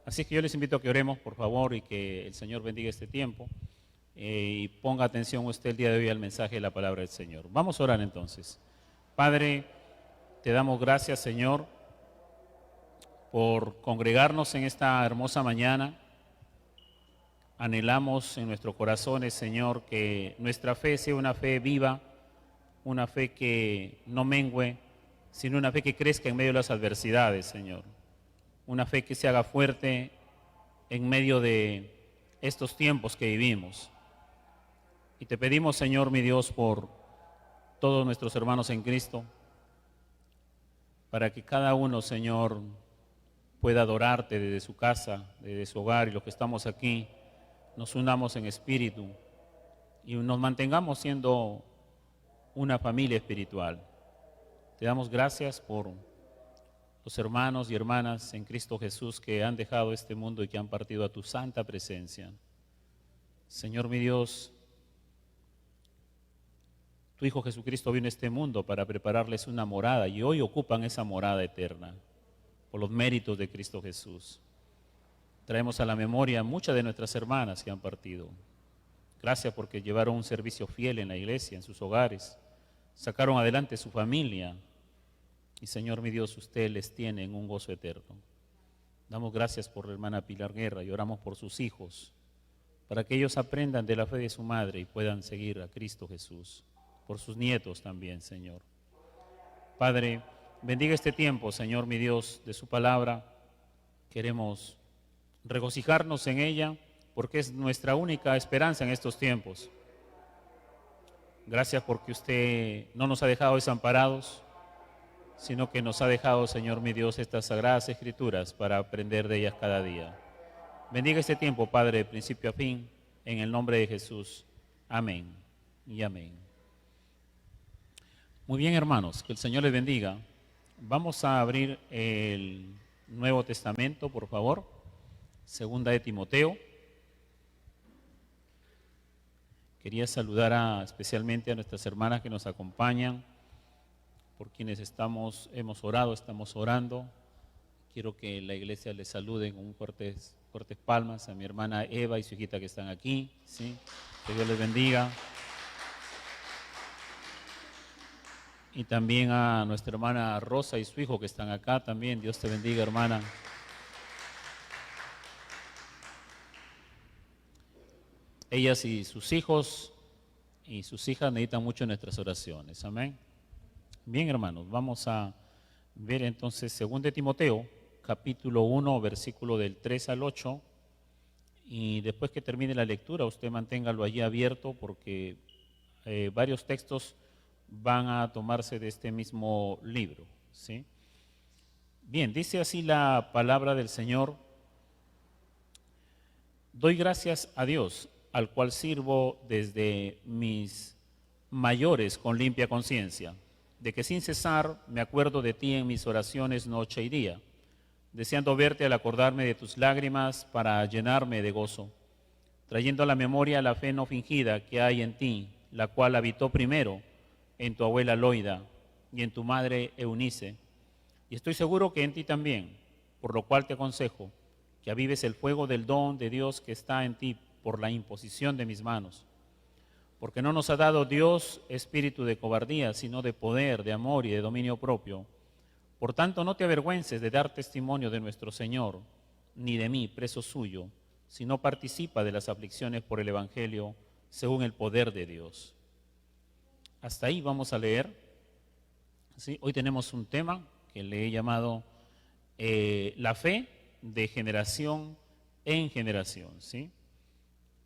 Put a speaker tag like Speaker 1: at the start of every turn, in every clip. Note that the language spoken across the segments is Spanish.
Speaker 1: Así que yo les invito a que oremos, por favor, y que el Señor bendiga este tiempo y ponga atención usted el día de hoy al mensaje de la palabra del Señor. Vamos a orar entonces. Padre, te damos gracias, Señor, por congregarnos en esta hermosa mañana. Anhelamos en nuestros corazones, Señor, que nuestra fe sea una fe viva, una fe que no mengüe, sino una fe que crezca en medio de las adversidades, Señor. Una fe que se haga fuerte en medio de estos tiempos que vivimos. Y te pedimos, Señor, mi Dios, por todos nuestros hermanos en Cristo, para que cada uno, Señor, pueda adorarte desde su casa, desde su hogar, y los que estamos aquí, nos unamos en espíritu y nos mantengamos siendo una familia espiritual. Te damos gracias por los hermanos y hermanas en Cristo Jesús que han dejado este mundo y que han partido a tu santa presencia. Señor mi Dios, tu Hijo Jesucristo vino a este mundo para prepararles una morada y hoy ocupan esa morada eterna por los méritos de Cristo Jesús. Traemos a la memoria muchas de nuestras hermanas que han partido. Gracias porque llevaron un servicio fiel en la iglesia, en sus hogares, sacaron adelante su familia y Señor mi Dios, usted les tiene en un gozo eterno. Damos gracias por la hermana Pilar Guerra y oramos por sus hijos, para que ellos aprendan de la fe de su madre y puedan seguir a Cristo Jesús, por sus nietos también, Señor. Padre, bendiga este tiempo, Señor mi Dios, de su palabra. Queremos regocijarnos en ella porque es nuestra única esperanza en estos tiempos. Gracias porque usted no nos ha dejado desamparados, sino que nos ha dejado, Señor mi Dios, estas sagradas escrituras para aprender de ellas cada día. Bendiga este tiempo, Padre, de principio a fin, en el nombre de Jesús. Amén y amén. Muy bien, hermanos, que el Señor les bendiga. Vamos a abrir el Nuevo Testamento, por favor. Segunda de Timoteo. Quería saludar especialmente a nuestras hermanas que nos acompañan, por quienes estamos orando. Quiero que la iglesia les salude con fuertes palmas a mi hermana Eva y su hijita que están aquí, ¿sí? Que Dios les bendiga. Y también a nuestra hermana Rosa y su hijo que están acá también. Dios te bendiga, hermana. Ellas y sus hijos y sus hijas necesitan mucho nuestras oraciones. Amén. Bien, hermanos, vamos a ver entonces 2 de Timoteo, capítulo 1, versículo del 3 al 8. Y después que termine la lectura, usted manténgalo allí abierto porque varios textos van a tomarse de este mismo libro, ¿sí? Bien, dice así la palabra del Señor. Doy gracias a Dios, al cual sirvo desde mis mayores con limpia conciencia, de que sin cesar me acuerdo de ti en mis oraciones noche y día, deseando verte al acordarme de tus lágrimas para llenarme de gozo, trayendo a la memoria la fe no fingida que hay en ti, la cual habitó primero en tu abuela Loida y en tu madre Eunice, y estoy seguro que en ti también, por lo cual te aconsejo que avives el fuego del don de Dios que está en ti por la imposición de mis manos. Porque no nos ha dado Dios espíritu de cobardía, sino de poder, de amor y de dominio propio. Por tanto, no te avergüences de dar testimonio de nuestro Señor, ni de mí, preso suyo, sino participa de las aflicciones por el Evangelio, según el poder de Dios. Hasta ahí vamos a leer. ¿Sí? Hoy tenemos un tema que le he llamado la fe de generación en generación, ¿sí?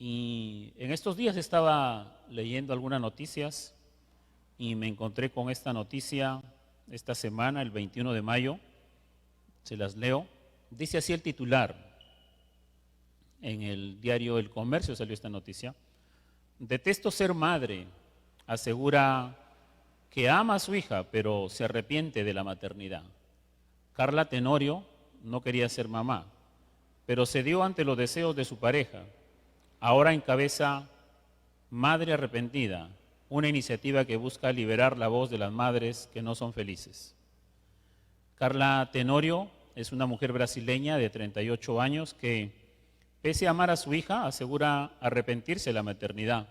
Speaker 1: Y en estos días estaba leyendo algunas noticias y me encontré con esta noticia esta semana, el 21 de mayo, se las leo. Dice así el titular, en el diario El Comercio salió esta noticia. Detesto ser madre, asegura que ama a su hija, pero se arrepiente de la maternidad. Carla Tenorio no quería ser mamá, pero cedió ante los deseos de su pareja. Ahora encabeza Madre Arrepentida, una iniciativa que busca liberar la voz de las madres que no son felices. Carla Tenorio es una mujer brasileña de 38 años que, pese a amar a su hija, asegura arrepentirse de la maternidad.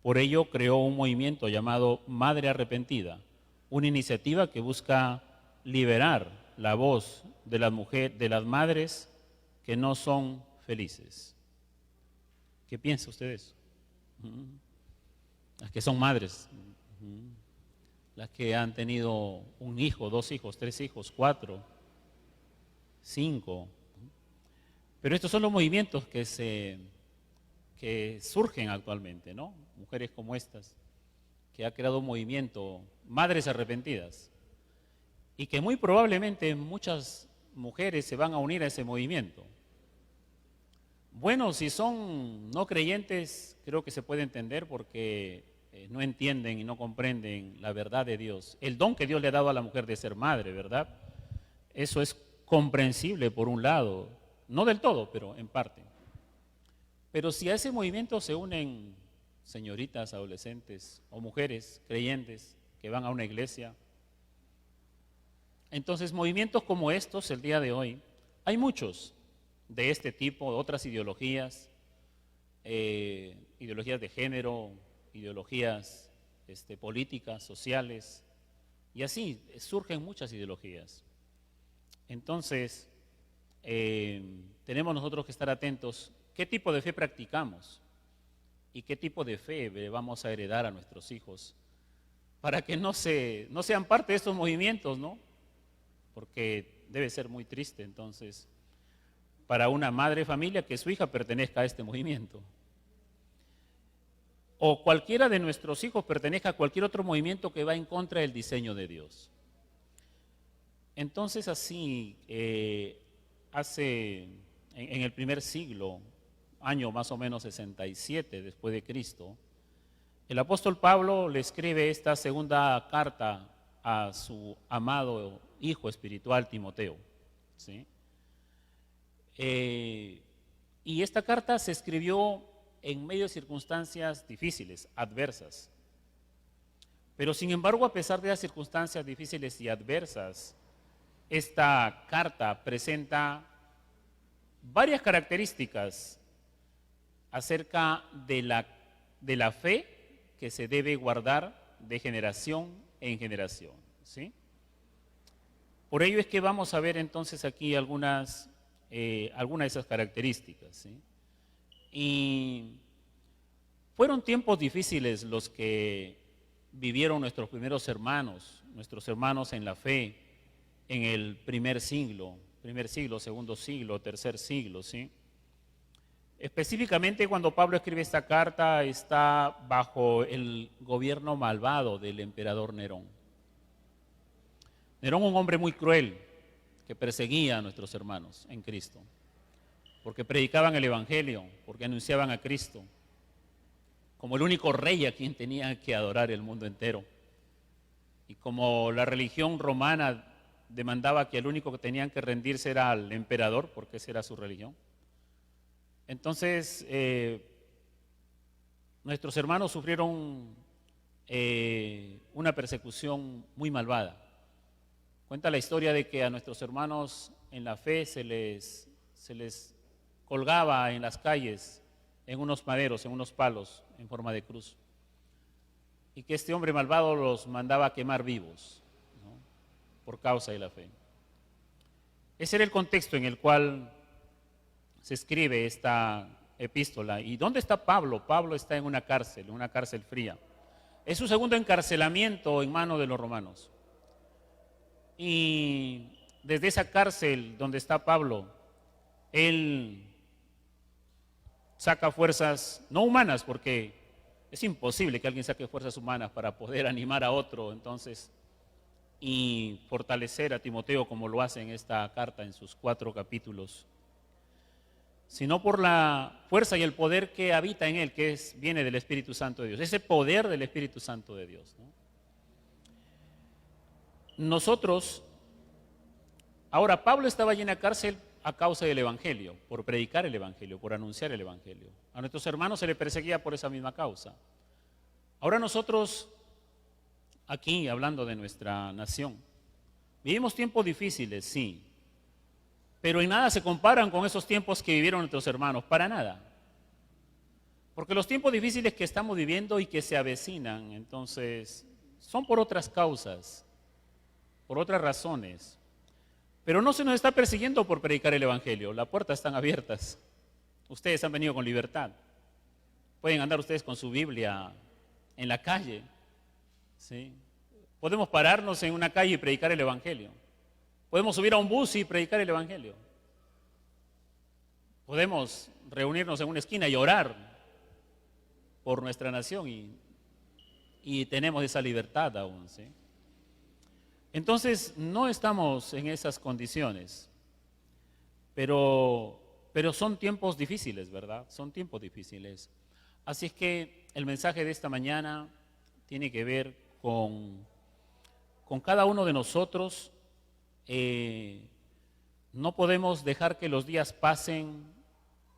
Speaker 1: Por ello creó un movimiento llamado Madre Arrepentida, una iniciativa que busca liberar la voz de las madres que no son felices. ¿Qué piensa usted de eso? Las que son madres, las que han tenido un hijo, 2 hijos, 3 hijos, 4, 5. Pero estos son los movimientos que surgen actualmente, ¿no? Mujeres como estas, que ha creado un movimiento, Madres Arrepentidas, y que muy probablemente muchas mujeres se van a unir a ese movimiento. Bueno, si son no creyentes, creo que se puede entender porque no entienden y no comprenden la verdad de Dios. El don que Dios le ha dado a la mujer de ser madre, ¿verdad? Eso es comprensible por un lado, no del todo, pero en parte. Pero si a ese movimiento se unen señoritas, adolescentes o mujeres creyentes que van a una iglesia, entonces movimientos como estos el día de hoy, hay muchos de este tipo, otras ideologías, ideologías de género, ideologías políticas, sociales, y así surgen muchas ideologías. Entonces, tenemos nosotros que estar atentos qué tipo de fe practicamos y qué tipo de fe vamos a heredar a nuestros hijos para que no sean parte de estos movimientos, ¿no? Porque debe ser muy triste entonces para una madre de familia que su hija pertenezca a este movimiento. O cualquiera de nuestros hijos pertenezca a cualquier otro movimiento que va en contra del diseño de Dios. Entonces así, en el primer siglo, año más o menos 67 después de Cristo, el apóstol Pablo le escribe esta segunda carta a su amado hijo espiritual Timoteo, ¿sí? Y esta carta se escribió en medio de circunstancias difíciles, adversas. Pero sin embargo, a pesar de las circunstancias difíciles y adversas, esta carta presenta varias características acerca de la fe que se debe guardar de generación en generación, ¿sí? Por ello es que vamos a ver entonces aquí algunas de esas características, ¿sí? Y fueron tiempos difíciles los que vivieron nuestros hermanos en la fe, en el primer siglo, segundo siglo, tercer siglo, ¿sí? Específicamente cuando Pablo escribe esta carta está bajo el gobierno malvado del emperador Nerón. Nerón, un hombre muy cruel que perseguía a nuestros hermanos en Cristo, porque predicaban el Evangelio, porque anunciaban a Cristo como el único rey a quien tenía que adorar el mundo entero. Y como la religión romana demandaba que el único que tenían que rendirse era al emperador, porque esa era su religión, entonces nuestros hermanos sufrieron una persecución muy malvada. Cuenta la historia de que a nuestros hermanos en la fe se les colgaba en las calles, en unos maderos, en unos palos, en forma de cruz. Y que este hombre malvado los mandaba a quemar vivos, ¿no? Por causa de la fe. Ese era el contexto en el cual se escribe esta epístola. ¿Y dónde está Pablo? Pablo está en una cárcel fría. Es su segundo encarcelamiento en manos de los romanos. Y desde esa cárcel donde está Pablo, él saca fuerzas no humanas, porque es imposible que alguien saque fuerzas humanas para poder animar a otro, entonces, y fortalecer a Timoteo como lo hace en esta carta en sus 4 capítulos, sino por la fuerza y el poder que habita en él, que viene del Espíritu Santo de Dios, ese poder del Espíritu Santo de Dios, ¿no? Ahora Pablo estaba allí en la cárcel a causa del Evangelio, por predicar el Evangelio, por anunciar el Evangelio. A nuestros hermanos se les perseguía por esa misma causa. Ahora nosotros, aquí hablando de nuestra nación, vivimos tiempos difíciles, sí, pero en nada se comparan con esos tiempos que vivieron nuestros hermanos, para nada. Porque los tiempos difíciles que estamos viviendo y que se avecinan, entonces, son por otras causas, por otras razones. Pero no se nos está persiguiendo por predicar el Evangelio, las puertas están abiertas. Ustedes han venido con libertad. Pueden andar ustedes con su Biblia en la calle, ¿sí? Podemos pararnos en una calle y predicar el Evangelio. Podemos subir a un bus y predicar el Evangelio. Podemos reunirnos en una esquina y orar por nuestra nación y tenemos esa libertad aún, ¿sí? Entonces, no estamos en esas condiciones, pero son tiempos difíciles, ¿verdad? Son tiempos difíciles. Así es que el mensaje de esta mañana tiene que ver con cada uno de nosotros. No podemos dejar que los días pasen,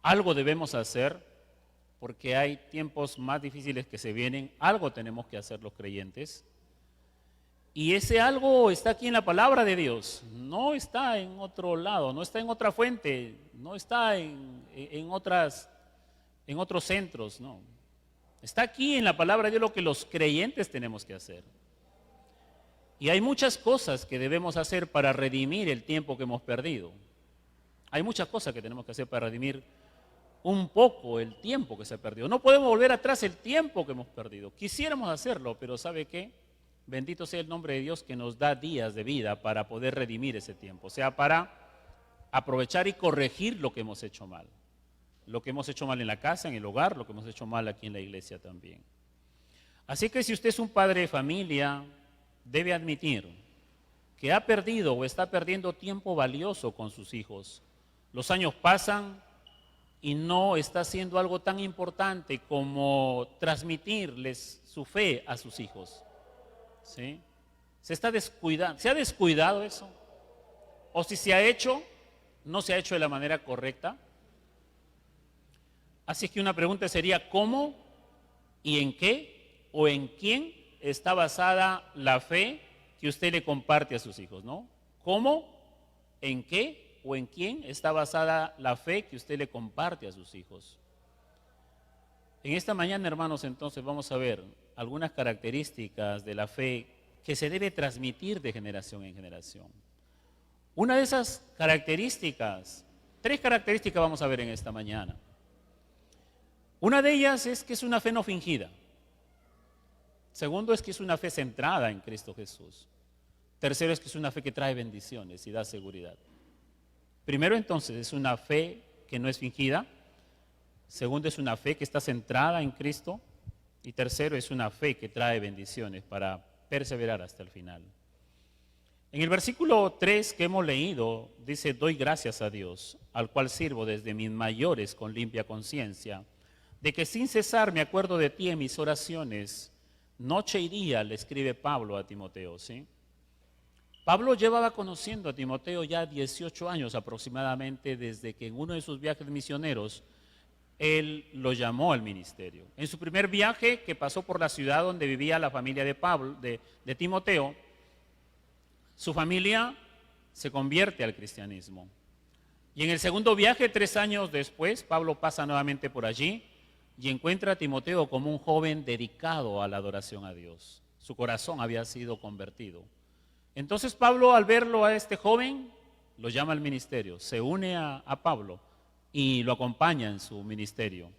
Speaker 1: algo debemos hacer, porque hay tiempos más difíciles que se vienen, algo tenemos que hacer los creyentes. Y ese algo está aquí en la palabra de Dios, no está en otro lado, no está en otra fuente, no está en otros centros, no. Está aquí en la palabra de Dios lo que los creyentes tenemos que hacer. Y hay muchas cosas que debemos hacer para redimir el tiempo que hemos perdido. Hay muchas cosas que tenemos que hacer para redimir un poco el tiempo que se ha perdido. No podemos volver atrás el tiempo que hemos perdido. Quisiéramos hacerlo, pero ¿sabe qué? Bendito sea el nombre de Dios que nos da días de vida para poder redimir ese tiempo. O sea, para aprovechar y corregir lo que hemos hecho mal. Lo que hemos hecho mal en la casa, en el hogar, lo que hemos hecho mal aquí en la iglesia también. Así que si usted es un padre de familia, debe admitir que ha perdido o está perdiendo tiempo valioso con sus hijos. Los años pasan y no está haciendo algo tan importante como transmitirles su fe a sus hijos. ¿Sí? ¿Se ha descuidado eso? O si se ha hecho, no se ha hecho de la manera correcta. Así que una pregunta sería, ¿cómo y en qué o en quién está basada la fe que usted le comparte a sus hijos, ¿no? ¿Cómo, en qué o en quién está basada la fe que usted le comparte a sus hijos? En esta mañana, hermanos, entonces vamos a ver algunas características de la fe que se debe transmitir de generación en generación. Una de esas características, 3 características vamos a ver en esta mañana. Una de ellas es que es una fe no fingida. Segundo es que es una fe centrada en Cristo Jesús. Tercero es que es una fe que trae bendiciones y da seguridad. Primero entonces es una fe que no es fingida. Segundo es una fe que está centrada en Cristo. Y tercero es una fe que trae bendiciones para perseverar hasta el final. En el versículo 3 que hemos leído dice: doy gracias a Dios, al cual sirvo desde mis mayores con limpia conciencia, de que sin cesar me acuerdo de ti en mis oraciones. Noche y día le escribe Pablo a Timoteo, ¿sí? Pablo llevaba conociendo a Timoteo ya 18 años aproximadamente desde que en uno de sus viajes misioneros él lo llamó al ministerio. En su primer viaje, que pasó por la ciudad donde vivía la familia de Pablo, de Timoteo, su familia se convierte al cristianismo. Y en el segundo viaje, 3 años después, Pablo pasa nuevamente por allí y encuentra a Timoteo como un joven dedicado a la adoración a Dios. Su corazón había sido convertido. Entonces Pablo, al verlo a este joven, lo llama al ministerio, se une a Pablo y lo acompaña en su ministerio.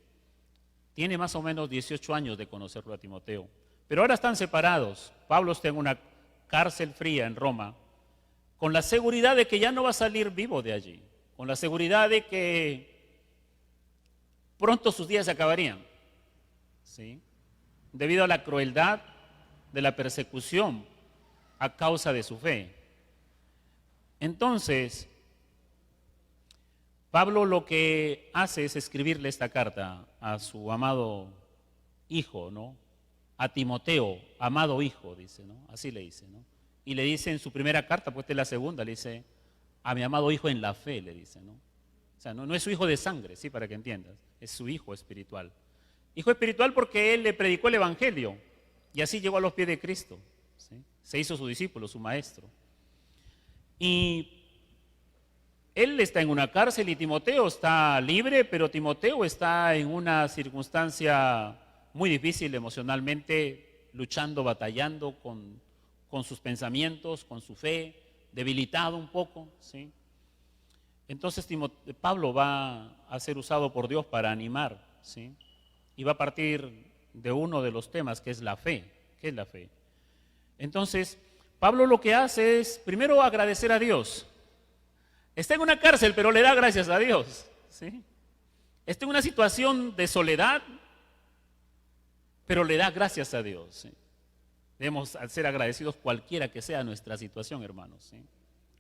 Speaker 1: Tiene más o menos 18 años de conocerlo a Timoteo, pero ahora están separados. Pablo está en una cárcel fría en Roma, con la seguridad de que ya no va a salir vivo de allí, con la seguridad de que pronto sus días se acabarían, ¿sí? Debido a la crueldad de la persecución a causa de su fe. Entonces, Pablo lo que hace es escribirle esta carta a su amado hijo, ¿no? A Timoteo, amado hijo, dice, ¿no? Así le dice, ¿no? Y le dice en su primera carta, pues esta es la segunda, le dice, a mi amado hijo en la fe, le dice, ¿no? O sea, no es su hijo de sangre, sí, para que entiendas, es su hijo espiritual. Hijo espiritual porque él le predicó el evangelio y así llegó a los pies de Cristo, ¿sí? Se hizo su discípulo, su maestro. Y Él está en una cárcel y Timoteo está libre, pero Timoteo está en una circunstancia muy difícil emocionalmente, luchando, batallando con sus pensamientos, con su fe, debilitado un poco, ¿sí? Entonces Pablo va a ser usado por Dios para animar, ¿sí? Y va a partir de uno de los temas que es la fe. ¿Qué es la fe? Entonces, Pablo lo que hace es primero agradecer a Dios. Está en una cárcel, pero le da gracias a Dios, ¿sí? Está en una situación de soledad, pero le da gracias a Dios, ¿sí? Debemos ser agradecidos cualquiera que sea nuestra situación, hermanos, ¿sí?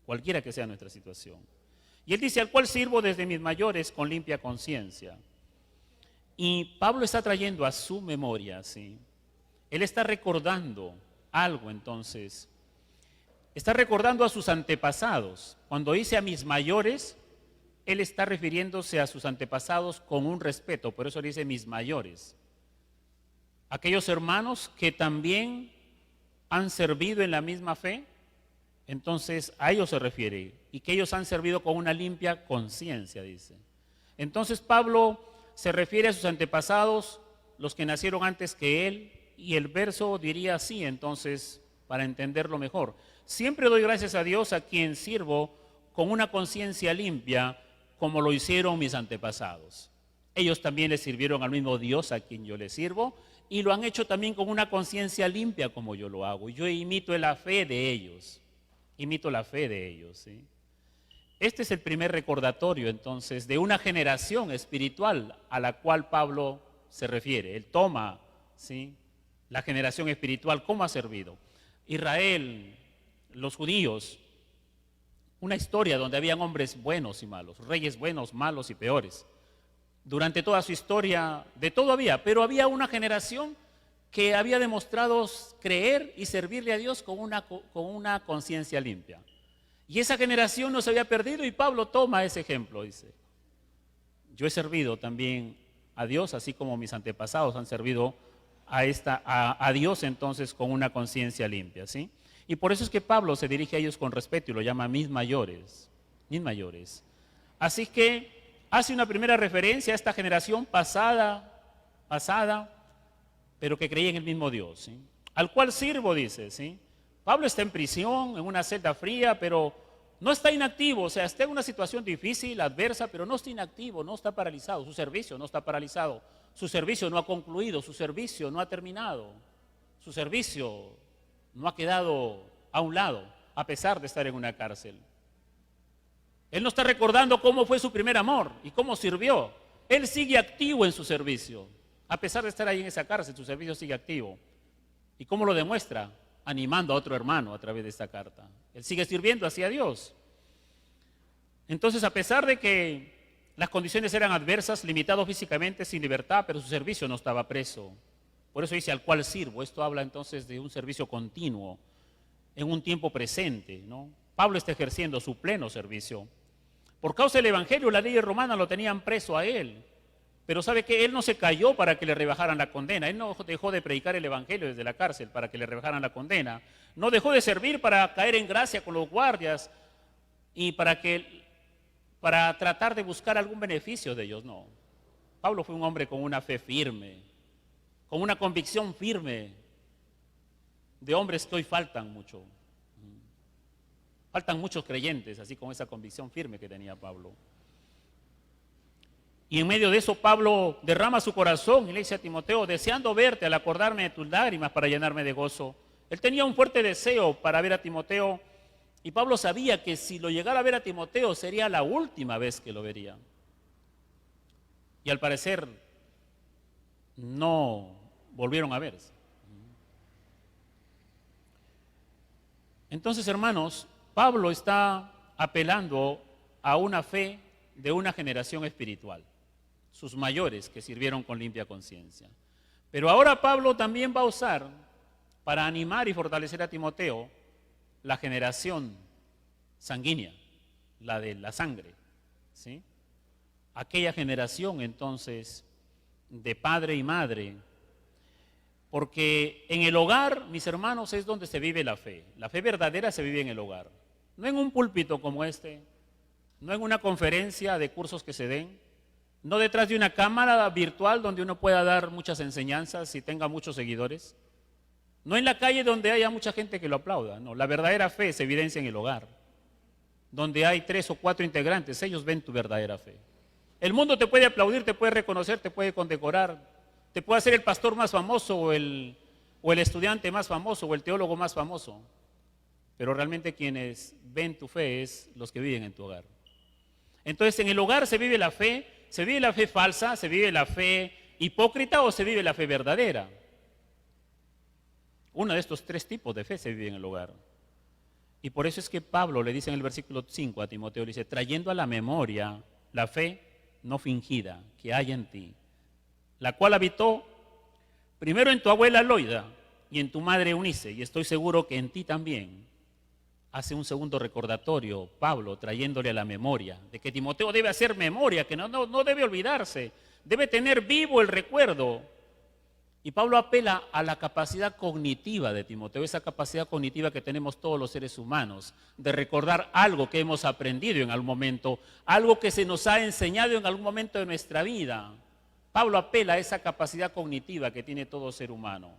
Speaker 1: Cualquiera que sea nuestra situación. Y él dice, al cual sirvo desde mis mayores con limpia conciencia. Y Pablo está trayendo a su memoria, ¿sí? Él está recordando algo, entonces. Está recordando a sus antepasados. Cuando dice a mis mayores, él está refiriéndose a sus antepasados con un respeto, por eso dice mis mayores. Aquellos hermanos que también han servido en la misma fe, entonces a ellos se refiere, y que ellos han servido con una limpia conciencia, dice. Entonces Pablo se refiere a sus antepasados, los que nacieron antes que él, y el verso diría así, entonces, para entenderlo mejor. Siempre doy gracias a Dios a quien sirvo con una conciencia limpia, como lo hicieron mis antepasados. Ellos también le sirvieron al mismo Dios a quien yo le sirvo, y lo han hecho también con una conciencia limpia como yo lo hago. Yo imito la fe de ellos, ¿sí? Este es el primer recordatorio, entonces, de una generación espiritual a la cual Pablo se refiere. Él toma, ¿sí?, la generación espiritual, ¿cómo ha servido? Israel, los judíos, una historia donde habían hombres buenos y malos, reyes buenos, malos y peores. Durante toda su historia, de todo había, pero había una generación que había demostrado creer y servirle a Dios con una conciencia limpia. Y esa generación no se había perdido y Pablo toma ese ejemplo, dice. Yo he servido también a Dios, así como mis antepasados han servido a Dios entonces con una conciencia limpia, ¿sí? Y por eso es que Pablo se dirige a ellos con respeto y lo llama mis mayores, mis mayores. Así que hace una primera referencia a esta generación pasada, pero que creía en el mismo Dios, ¿sí? Al cual sirvo, dice, ¿sí? Pablo está en prisión, en una celda fría, pero no está inactivo, o sea, está en una situación difícil, adversa, pero no está inactivo, no está paralizado, su servicio no está paralizado, su servicio no ha concluido, su servicio no ha terminado, su servicio no ha quedado a un lado, a pesar de estar en una cárcel. Él no está recordando cómo fue su primer amor y cómo sirvió. Él sigue activo en su servicio. A pesar de estar ahí en esa cárcel, su servicio sigue activo. ¿Y cómo lo demuestra? Animando a otro hermano a través de esta carta. Él sigue sirviendo hacia Dios. Entonces, a pesar de que las condiciones eran adversas, limitado físicamente, sin libertad, pero su servicio no estaba preso. Por eso dice al cual sirvo. Esto habla entonces de un servicio continuo, en un tiempo presente, ¿no? Pablo está ejerciendo su pleno servicio. Por causa del Evangelio, la ley romana lo tenían preso a él. Pero sabe que él no se cayó para que le rebajaran la condena. Él no dejó de predicar el Evangelio desde la cárcel para que le rebajaran la condena. No dejó de servir para caer en gracia con los guardias y para tratar de buscar algún beneficio de ellos. No. Pablo fue un hombre con una fe firme, con una convicción firme de hombres que hoy faltan mucho. Faltan muchos creyentes, así como esa convicción firme que tenía Pablo. Y en medio de eso Pablo derrama su corazón y le dice a Timoteo, deseando verte al acordarme de tus lágrimas para llenarme de gozo. Él tenía un fuerte deseo para ver a Timoteo y Pablo sabía que si lo llegara a ver a Timoteo sería la última vez que lo vería. Y al parecer no volvieron a verse. Entonces, hermanos, Pablo está apelando a una fe de una generación espiritual, sus mayores que sirvieron con limpia conciencia. Pero ahora Pablo también va a usar para animar y fortalecer a Timoteo la generación sanguínea, la de la sangre, ¿sí? Aquella generación entonces de padre y madre, porque en el hogar, mis hermanos, es donde se vive la fe. La fe verdadera se vive en el hogar, no en un púlpito como este, no en una conferencia de cursos que se den, no detrás de una cámara virtual donde uno pueda dar muchas enseñanzas y tenga muchos seguidores, no en la calle donde haya mucha gente que lo aplauda, no, la verdadera fe se evidencia en el hogar, donde hay 3 o 4 integrantes, ellos ven tu verdadera fe. El mundo te puede aplaudir, te puede reconocer, te puede condecorar, te puede hacer el pastor más famoso o el estudiante más famoso o el teólogo más famoso, pero realmente quienes ven tu fe es los que viven en tu hogar. Entonces, en el hogar se vive la fe falsa, se vive la fe hipócrita o se vive la fe verdadera. Uno de estos 3 tipos de fe se vive en el hogar. Y por eso es que Pablo le dice en el versículo 5 a Timoteo, le dice, trayendo a la memoria la fe no fingida que hay en ti, la cual habitó primero en tu abuela Loida y en tu madre Eunice, y estoy seguro que en ti también. Hace un segundo recordatorio, Pablo, trayéndole a la memoria, de que Timoteo debe hacer memoria, que no debe olvidarse, debe tener vivo el recuerdo. Y Pablo apela a la capacidad cognitiva de Timoteo, esa capacidad cognitiva que tenemos todos los seres humanos, de recordar algo que hemos aprendido en algún momento, algo que se nos ha enseñado en algún momento de nuestra vida. Pablo apela a esa capacidad cognitiva que tiene todo ser humano,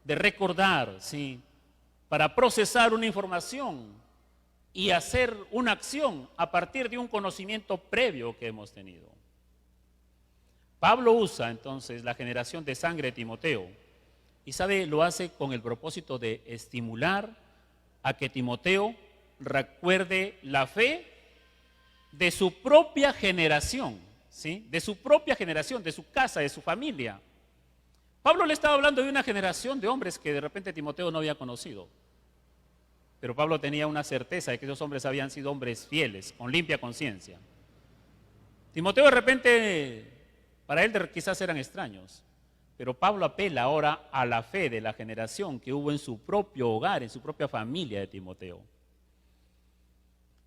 Speaker 1: de recordar, ¿sí?, para procesar una información y hacer una acción a partir de un conocimiento previo que hemos tenido. Pablo usa entonces la generación de sangre de Timoteo y lo hace con el propósito de estimular a que Timoteo recuerde la fe de su propia generación, ¿sí?, de su propia generación, de su casa, de su familia. Pablo le estaba hablando de una generación de hombres que de repente Timoteo no había conocido. Pero Pablo tenía una certeza de que esos hombres habían sido hombres fieles, con limpia conciencia. Timoteo de repente, para él quizás eran extraños. Pero Pablo apela ahora a la fe de la generación que hubo en su propio hogar, en su propia familia de Timoteo.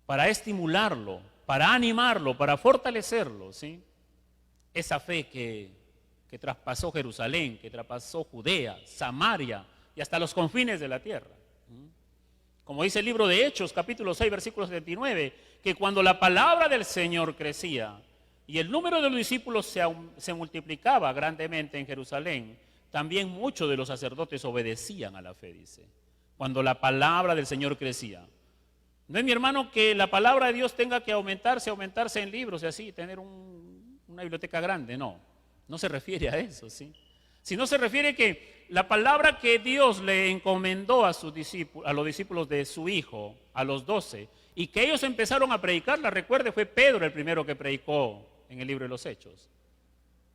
Speaker 1: Para estimularlo, para animarlo, para fortalecerlo, ¿sí? Esa fe que traspasó Jerusalén, que traspasó Judea, Samaria y hasta los confines de la tierra. Como dice el libro de Hechos, capítulo 6, versículo 79, que cuando la palabra del Señor crecía y el número de los discípulos se multiplicaba grandemente en Jerusalén, también muchos de los sacerdotes obedecían a la fe, dice. Cuando la palabra del Señor crecía. No es, mi hermano, que la palabra de Dios tenga que aumentarse en libros y así, tener una biblioteca grande, no. No se refiere a eso, ¿sí? Sino se refiere que la palabra que Dios le encomendó a los discípulos de su Hijo, a los 12, y que ellos empezaron a predicarla, recuerde, fue Pedro el primero que predicó en el libro de los Hechos.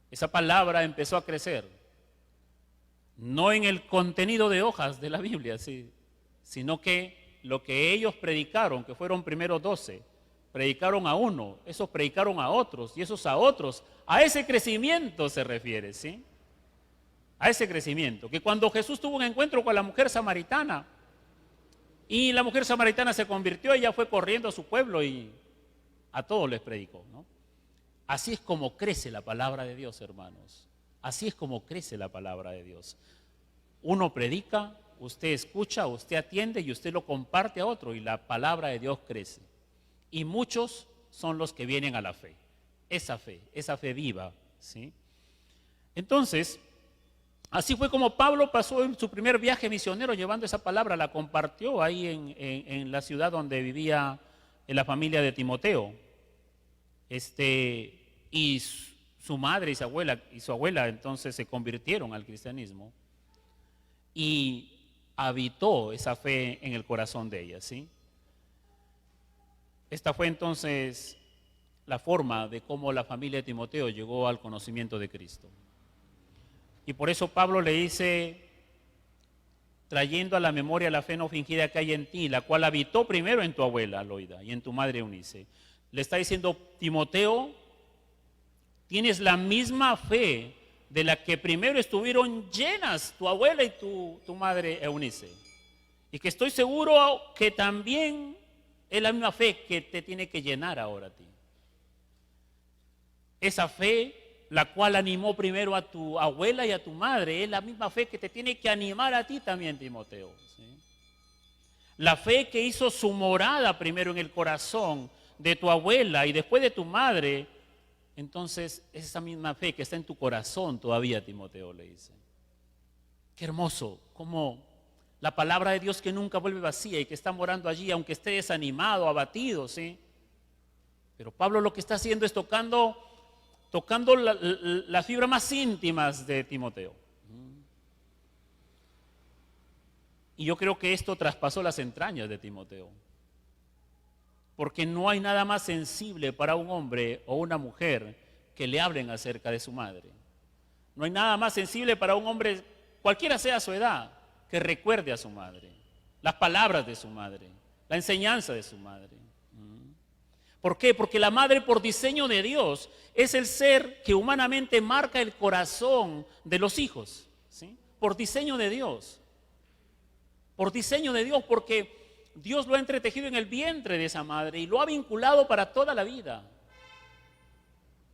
Speaker 1: Esa palabra empezó a crecer, no en el contenido de hojas de la Biblia, ¿sí?, sino que lo que ellos predicaron, que fueron primero 12, predicaron a uno, esos predicaron a otros, y esos a otros, a ese crecimiento se refiere, ¿sí? A ese crecimiento, que cuando Jesús tuvo un encuentro con la mujer samaritana, y la mujer samaritana se convirtió, ella fue corriendo a su pueblo y a todos les predicó, ¿no? Así es como crece la palabra de Dios, hermanos. Así es como crece la palabra de Dios. Uno predica, usted escucha, usted atiende y usted lo comparte a otro, y la palabra de Dios crece. Y muchos son los que vienen a la fe, esa fe viva, ¿sí? Entonces, así fue como Pablo pasó en su primer viaje misionero llevando esa palabra, la compartió ahí en la ciudad donde vivía en la familia de Timoteo. Y su madre y su abuela entonces se convirtieron al cristianismo y habitó esa fe en el corazón de ellas, ¿sí? Esta fue entonces la forma de cómo la familia de Timoteo llegó al conocimiento de Cristo. Y por eso Pablo le dice, trayendo a la memoria la fe no fingida que hay en ti, la cual habitó primero en tu abuela Loida y en tu madre Eunice. Le está diciendo, Timoteo, tienes la misma fe de la que primero estuvieron llenas tu abuela y tu madre Eunice. Y que estoy seguro que también es la misma fe que te tiene que llenar ahora a ti. Esa fe, la cual animó primero a tu abuela y a tu madre, es la misma fe que te tiene que animar a ti también, Timoteo, ¿sí? La fe que hizo su morada primero en el corazón de tu abuela y después de tu madre, entonces es esa misma fe que está en tu corazón todavía, Timoteo, le dice. Qué hermoso, como la palabra de Dios que nunca vuelve vacía y que está morando allí, aunque esté desanimado, abatido, ¿sí? Pero Pablo lo que está haciendo es tocando las fibras más íntimas de Timoteo. Y yo creo que esto traspasó las entrañas de Timoteo. Porque no hay nada más sensible para un hombre o una mujer que le hablen acerca de su madre. No hay nada más sensible para un hombre, cualquiera sea su edad, que recuerde a su madre, las palabras de su madre, la enseñanza de su madre. ¿Por qué? Porque la madre, por diseño de Dios, es el ser que humanamente marca el corazón de los hijos, ¿sí? Por diseño de Dios. Por diseño de Dios, porque Dios lo ha entretejido en el vientre de esa madre y lo ha vinculado para toda la vida.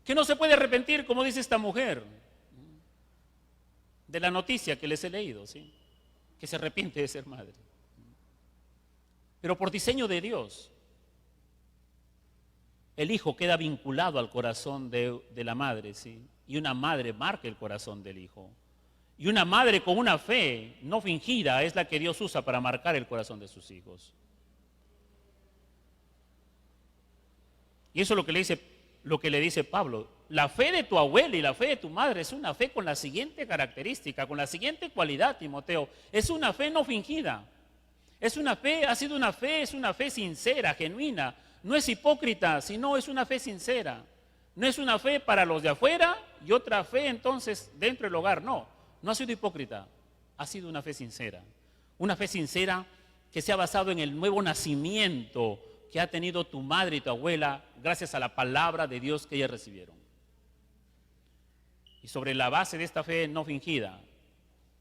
Speaker 1: Que no se puede arrepentir, como dice esta mujer, de la noticia que les he leído, ¿sí? Que se arrepiente de ser madre. Pero por diseño de Dios, el hijo queda vinculado al corazón de la madre, ¿sí? Y una madre marca el corazón del hijo. Y una madre con una fe no fingida es la que Dios usa para marcar el corazón de sus hijos. Y eso es lo que le dice Pablo. La fe de tu abuela y la fe de tu madre es una fe con la siguiente característica, con la siguiente cualidad, Timoteo. Es una fe no fingida. Es una fe sincera, genuina. No es hipócrita, sino es una fe sincera. No es una fe para los de afuera y otra fe entonces dentro del hogar, no. No ha sido hipócrita, ha sido una fe sincera. Una fe sincera que se ha basado en el nuevo nacimiento que ha tenido tu madre y tu abuela gracias a la palabra de Dios que ellas recibieron. Y sobre la base de esta fe no fingida,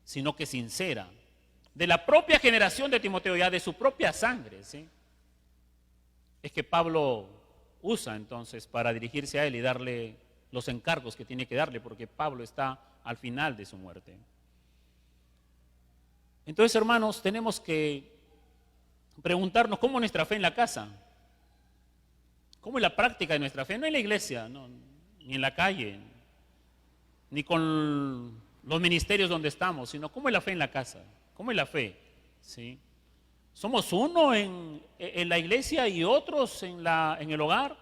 Speaker 1: sino que sincera, de la propia generación de Timoteo, ya de su propia sangre, ¿sí? Es que Pablo usa entonces para dirigirse a él y darle los encargos que tiene que darle, porque Pablo está al final de su muerte. Entonces, hermanos, tenemos que preguntarnos cómo es nuestra fe en la casa, cómo es la práctica de nuestra fe, no en la iglesia, no, ni en la calle, ni con los ministerios donde estamos, sino cómo es la fe en la casa, cómo es la fe, ¿sí? ¿Somos uno en la iglesia y otros en el hogar?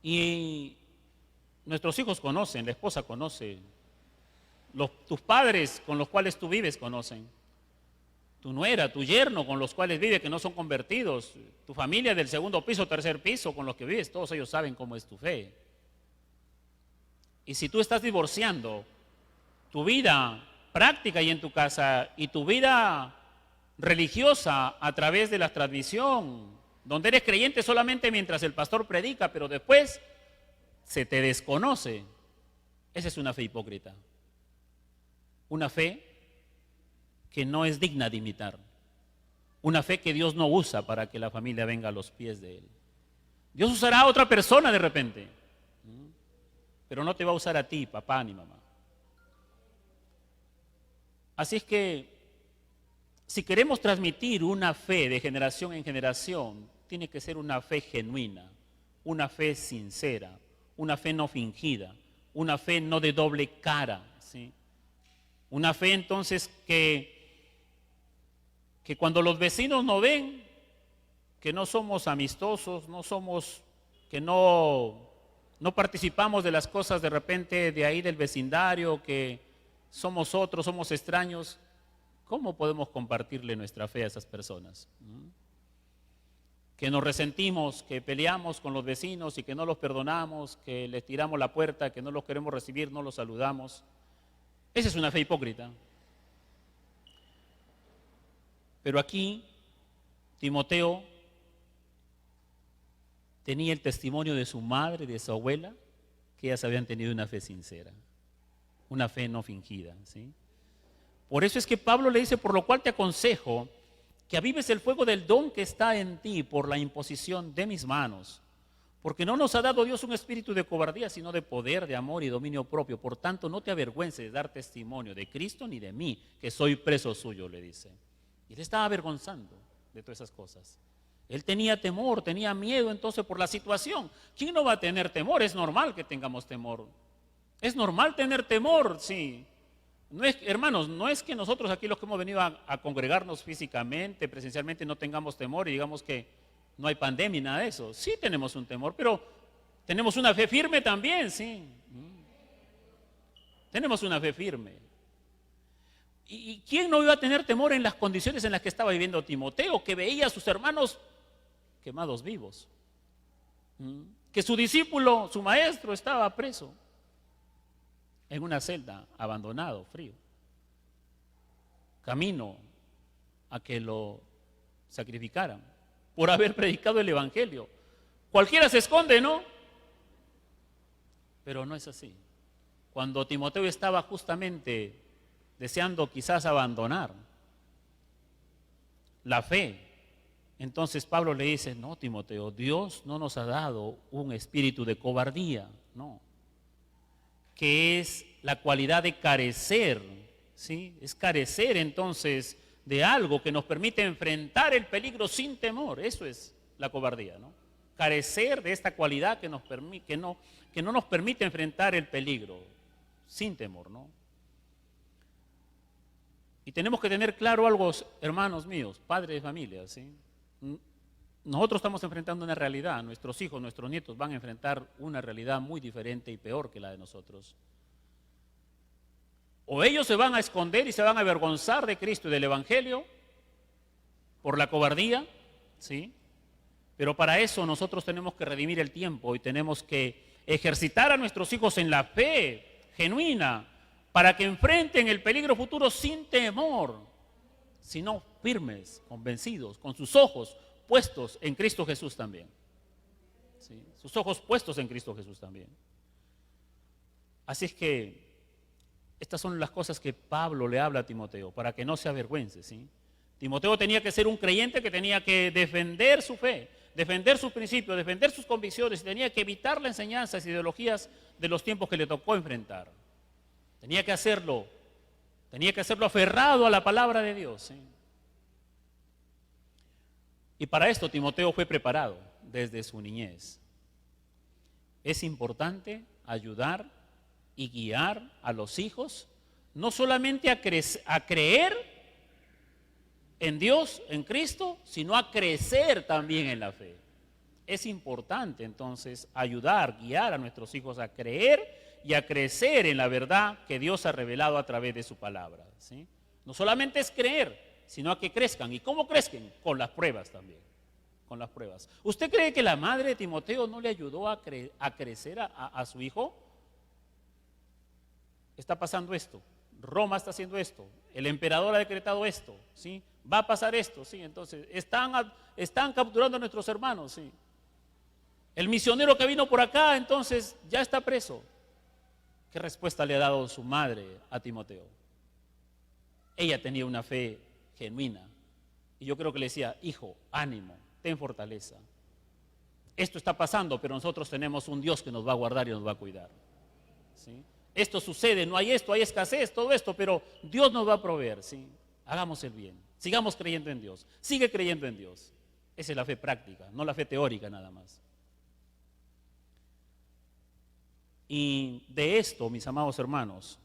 Speaker 1: Y nuestros hijos conocen, la esposa conoce, tus padres con los cuales tú vives conocen, tu nuera, tu yerno con los cuales vives que no son convertidos, tu familia del segundo piso, tercer piso con los que vives, todos ellos saben cómo es tu fe. Y si tú estás divorciando tu vida práctica y en tu casa y tu vida religiosa a través de la transmisión, donde eres creyente solamente mientras el pastor predica, pero después se te desconoce, esa es una fe hipócrita. Una fe que no es digna de imitar. Una fe que Dios no usa para que la familia venga a los pies de Él. Dios usará a otra persona de repente, pero no te va a usar a ti, papá ni mamá. Así es que, si queremos transmitir una fe de generación en generación, tiene que ser una fe genuina, una fe sincera, una fe no fingida, una fe no de doble cara, ¿sí? Una fe entonces que cuando los vecinos nos ven, que no somos amistosos, que no participamos de las cosas de repente de ahí del vecindario, que somos otros, somos extraños, ¿cómo podemos compartirle nuestra fe a esas personas? Que nos resentimos, que peleamos con los vecinos y que no los perdonamos, que les tiramos la puerta, que no los queremos recibir, no los saludamos. Esa es una fe hipócrita. Pero aquí Timoteo tenía el testimonio de su madre y de su abuela, que ellas habían tenido una fe sincera, una fe no fingida, ¿sí? Por eso es que Pablo le dice, por lo cual te aconsejo que avives el fuego del don que está en ti por la imposición de mis manos. Porque no nos ha dado Dios un espíritu de cobardía, sino de poder, de amor y dominio propio. Por tanto, no te avergüences de dar testimonio de Cristo ni de mí, que soy preso suyo, le dice. Y él estaba avergonzando de todas esas cosas. Él tenía temor, tenía miedo entonces por la situación. ¿Quién no va a tener temor? Es normal que tengamos temor. Es normal tener temor, sí. No es, hermanos, no es que nosotros aquí los que hemos venido a congregarnos físicamente, presencialmente, no tengamos temor y digamos que no hay pandemia y nada de eso. Sí tenemos un temor, pero tenemos una fe firme también, sí. Tenemos una fe firme. ¿Y quién no iba a tener temor en las condiciones en las que estaba viviendo Timoteo, que veía a sus hermanos quemados vivos? Que su discípulo, su maestro, estaba preso en una celda, abandonado, frío, camino a que lo sacrificaran por haber predicado el evangelio. Cualquiera se esconde, ¿no? Pero no es así. Cuando Timoteo estaba justamente deseando quizás abandonar la fe, entonces Pablo le dice: no, Timoteo, Dios no nos ha dado un espíritu de cobardía, no, que es la cualidad de carecer, ¿sí? Es carecer entonces de algo que nos permite enfrentar el peligro sin temor. Eso es la cobardía, ¿no? Carecer de esta cualidad que no nos permite enfrentar el peligro sin temor, ¿no? Y tenemos que tener claro algo, hermanos míos, padres de familia, ¿sí? Nosotros estamos enfrentando una realidad, nuestros hijos, nuestros nietos van a enfrentar una realidad muy diferente y peor que la de nosotros. O ellos se van a esconder y se van a avergonzar de Cristo y del Evangelio por la cobardía, ¿sí? Pero para eso nosotros tenemos que redimir el tiempo y tenemos que ejercitar a nuestros hijos en la fe genuina para que enfrenten el peligro futuro sin temor, sino firmes, convencidos, con sus ojos puestos en Cristo Jesús también. ¿Sí? Sus ojos puestos en Cristo Jesús también. Así es que estas son las cosas que Pablo le habla a Timoteo, para que no se avergüence, ¿sí? Timoteo tenía que ser un creyente que tenía que defender su fe, defender sus principios, defender sus convicciones, y tenía que evitar las enseñanzas y ideologías de los tiempos que le tocó enfrentar. Tenía que hacerlo aferrado a la palabra de Dios, ¿sí? Y para esto Timoteo fue preparado desde su niñez. Es importante ayudar y guiar a los hijos, no solamente a creer en Dios, en Cristo, sino a crecer también en la fe. Es importante entonces ayudar, guiar a nuestros hijos a creer y a crecer en la verdad que Dios ha revelado a través de su palabra, ¿sí? No solamente es creer, sino a que crezcan. ¿Y cómo crezcan? Con las pruebas también, con las pruebas. ¿Usted cree que la madre de Timoteo no le ayudó a crecer a su hijo? Está pasando esto, Roma está haciendo esto, el emperador ha decretado esto, ¿sí? Va a pasar esto, ¿sí? Entonces están capturando a nuestros hermanos, ¿sí? El misionero que vino por acá, entonces ya está preso. ¿Qué respuesta le ha dado su madre a Timoteo? Ella tenía una fe genuina y yo creo que le decía: hijo, ánimo, ten fortaleza. Esto está pasando, pero nosotros tenemos un Dios que nos va a guardar y nos va a cuidar, ¿sí? Esto sucede, no hay esto, hay escasez, todo esto, pero Dios nos va a proveer, ¿sí? Hagamos el bien, sigamos creyendo en Dios, sigue creyendo en Dios. Esa es la fe práctica, no la fe teórica nada más. Y de esto, mis amados hermanos,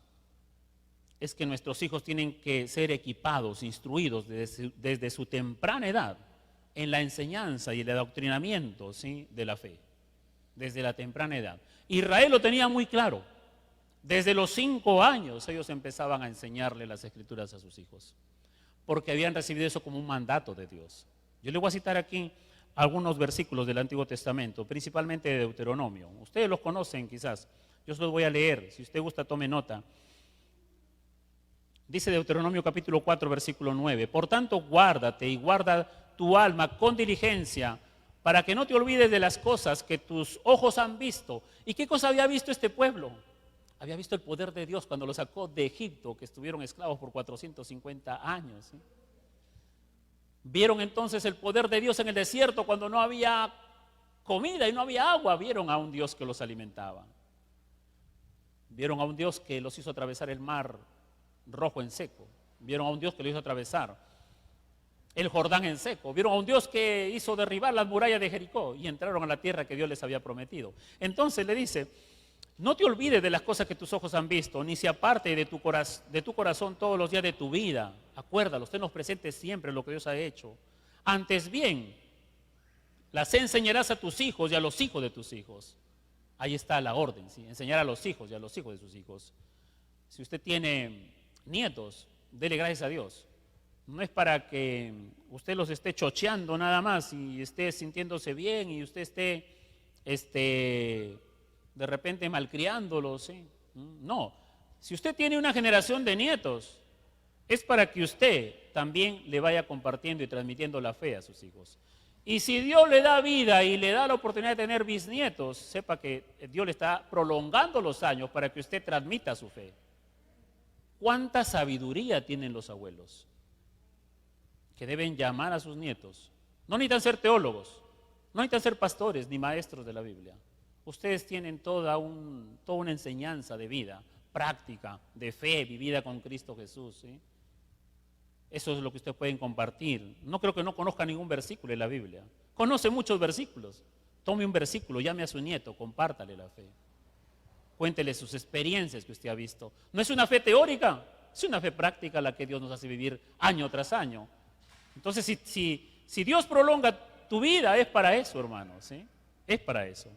Speaker 1: es que nuestros hijos tienen que ser equipados, instruidos desde su temprana edad en la enseñanza y el adoctrinamiento, ¿sí?, de la fe, desde la temprana edad. Israel lo tenía muy claro. Desde los 5 años ellos empezaban a enseñarle las escrituras a sus hijos, porque habían recibido eso como un mandato de Dios. Yo le voy a citar aquí algunos versículos del Antiguo Testamento, principalmente de Deuteronomio. Ustedes los conocen quizás, yo se los voy a leer, si usted gusta tome nota. Dice Deuteronomio capítulo 4, versículo 9: por tanto guárdate y guarda tu alma con diligencia, para que no te olvides de las cosas que tus ojos han visto. ¿Y qué cosa había visto este pueblo? Había visto el poder de Dios cuando los sacó de Egipto, que estuvieron esclavos por 450 años, ¿sí? Vieron entonces el poder de Dios en el desierto cuando no había comida y no había agua. Vieron a un Dios que los alimentaba. Vieron a un Dios que los hizo atravesar el mar rojo en seco. Vieron a un Dios que los hizo atravesar el Jordán en seco, vieron a un Dios que hizo derribar las murallas de Jericó y entraron a la tierra que Dios les había prometido. Entonces le dice, no te olvides de las cosas que tus ojos han visto, ni se aparte de tu corazón todos los días de tu vida. Acuérdalo, usted nos presente siempre lo que Dios ha hecho. Antes bien, las enseñarás a tus hijos y a los hijos de tus hijos. Ahí está la orden, ¿sí? Enseñar a los hijos y a los hijos de sus hijos. Si usted tiene nietos, dele gracias a Dios. No es para que usted los esté chocheando nada más y esté sintiéndose bien y usted esté de repente malcriándolos, ¿sí? No, si usted tiene una generación de nietos, es para que usted también le vaya compartiendo y transmitiendo la fe a sus hijos. Y si Dios le da vida y le da la oportunidad de tener bisnietos, sepa que Dios le está prolongando los años para que usted transmita su fe. ¿Cuánta sabiduría tienen los abuelos? Que deben llamar a sus nietos. No necesitan ser teólogos, no necesitan ser pastores ni maestros de la Biblia. Ustedes tienen toda una enseñanza de vida, práctica, de fe, vivida con Cristo Jesús, ¿sí? Eso es lo que ustedes pueden compartir. No creo que no conozca ningún versículo de la Biblia. Conoce muchos versículos. Tome un versículo, llame a su nieto, compártale la fe. Cuéntele sus experiencias que usted ha visto. No es una fe teórica, es una fe práctica la que Dios nos hace vivir año tras año. Entonces, si Dios prolonga tu vida, es para eso, hermano, ¿sí? Es para eso.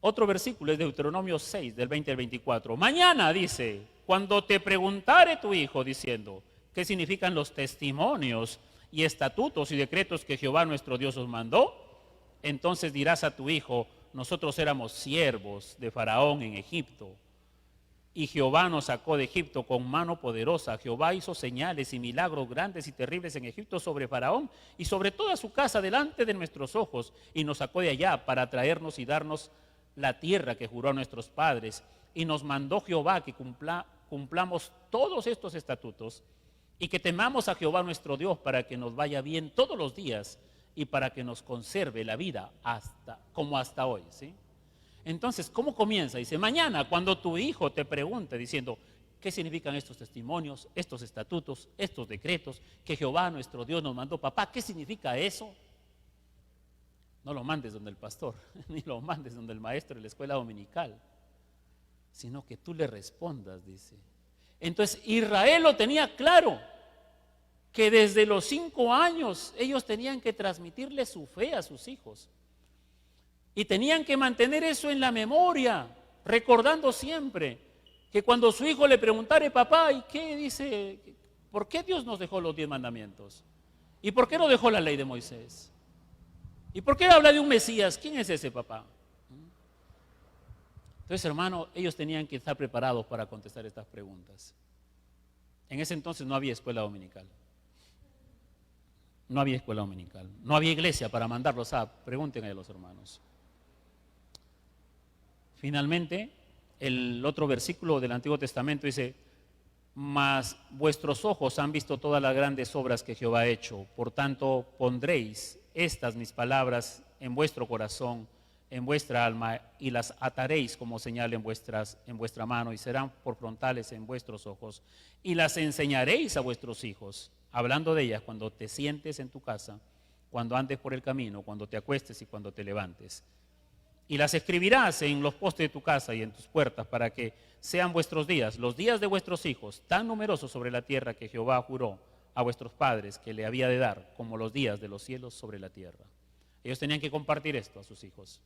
Speaker 1: Otro versículo es Deuteronomio 6, del 20 al 24. Mañana, dice, cuando te preguntare tu hijo, diciendo, ¿qué significan los testimonios y estatutos y decretos que Jehová nuestro Dios os mandó? Entonces dirás a tu hijo, nosotros éramos siervos de Faraón en Egipto, y Jehová nos sacó de Egipto con mano poderosa. Jehová hizo señales y milagros grandes y terribles en Egipto sobre Faraón y sobre toda su casa delante de nuestros ojos, y nos sacó de allá para traernos y darnos la tierra que juró a nuestros padres, y nos mandó Jehová que cumplamos todos estos estatutos y que temamos a Jehová nuestro Dios para que nos vaya bien todos los días y para que nos conserve la vida como hasta hoy, ¿sí? Entonces, ¿cómo comienza? Dice, mañana cuando tu hijo te pregunte diciendo, ¿qué significan estos testimonios, estos estatutos, estos decretos que Jehová nuestro Dios nos mandó? Papá, ¿qué significa eso? No lo mandes donde el pastor, ni lo mandes donde el maestro de la escuela dominical, sino que tú le respondas, dice. Entonces Israel lo tenía claro, que desde los 5 años ellos tenían que transmitirle su fe a sus hijos. Y tenían que mantener eso en la memoria, recordando siempre que cuando su hijo le preguntare, papá, ¿y qué dice? ¿Por qué Dios nos dejó los 10 mandamientos? ¿Y por qué no dejó la ley de Moisés? ¿Y por qué habla de un Mesías? ¿Quién es ese papá? Entonces, hermano, ellos tenían que estar preparados para contestar estas preguntas. En ese entonces no había escuela dominical. No había escuela dominical. No había iglesia para mandarlos a, pregunten a los hermanos. Finalmente, el otro versículo del Antiguo Testamento dice, mas vuestros ojos han visto todas las grandes obras que Jehová ha hecho, por tanto pondréis estas mis palabras en vuestro corazón, en vuestra alma, y las ataréis como señal en vuestra mano, y serán por frontales en vuestros ojos, y las enseñaréis a vuestros hijos, hablando de ellas cuando te sientes en tu casa, cuando andes por el camino, cuando te acuestes y cuando te levantes. Y las escribirás en los postes de tu casa y en tus puertas, para que sean vuestros días, los días de vuestros hijos, tan numerosos sobre la tierra que Jehová juró a vuestros padres que le había de dar, como los días de los cielos sobre la tierra. Ellos tenían que compartir esto a sus hijos.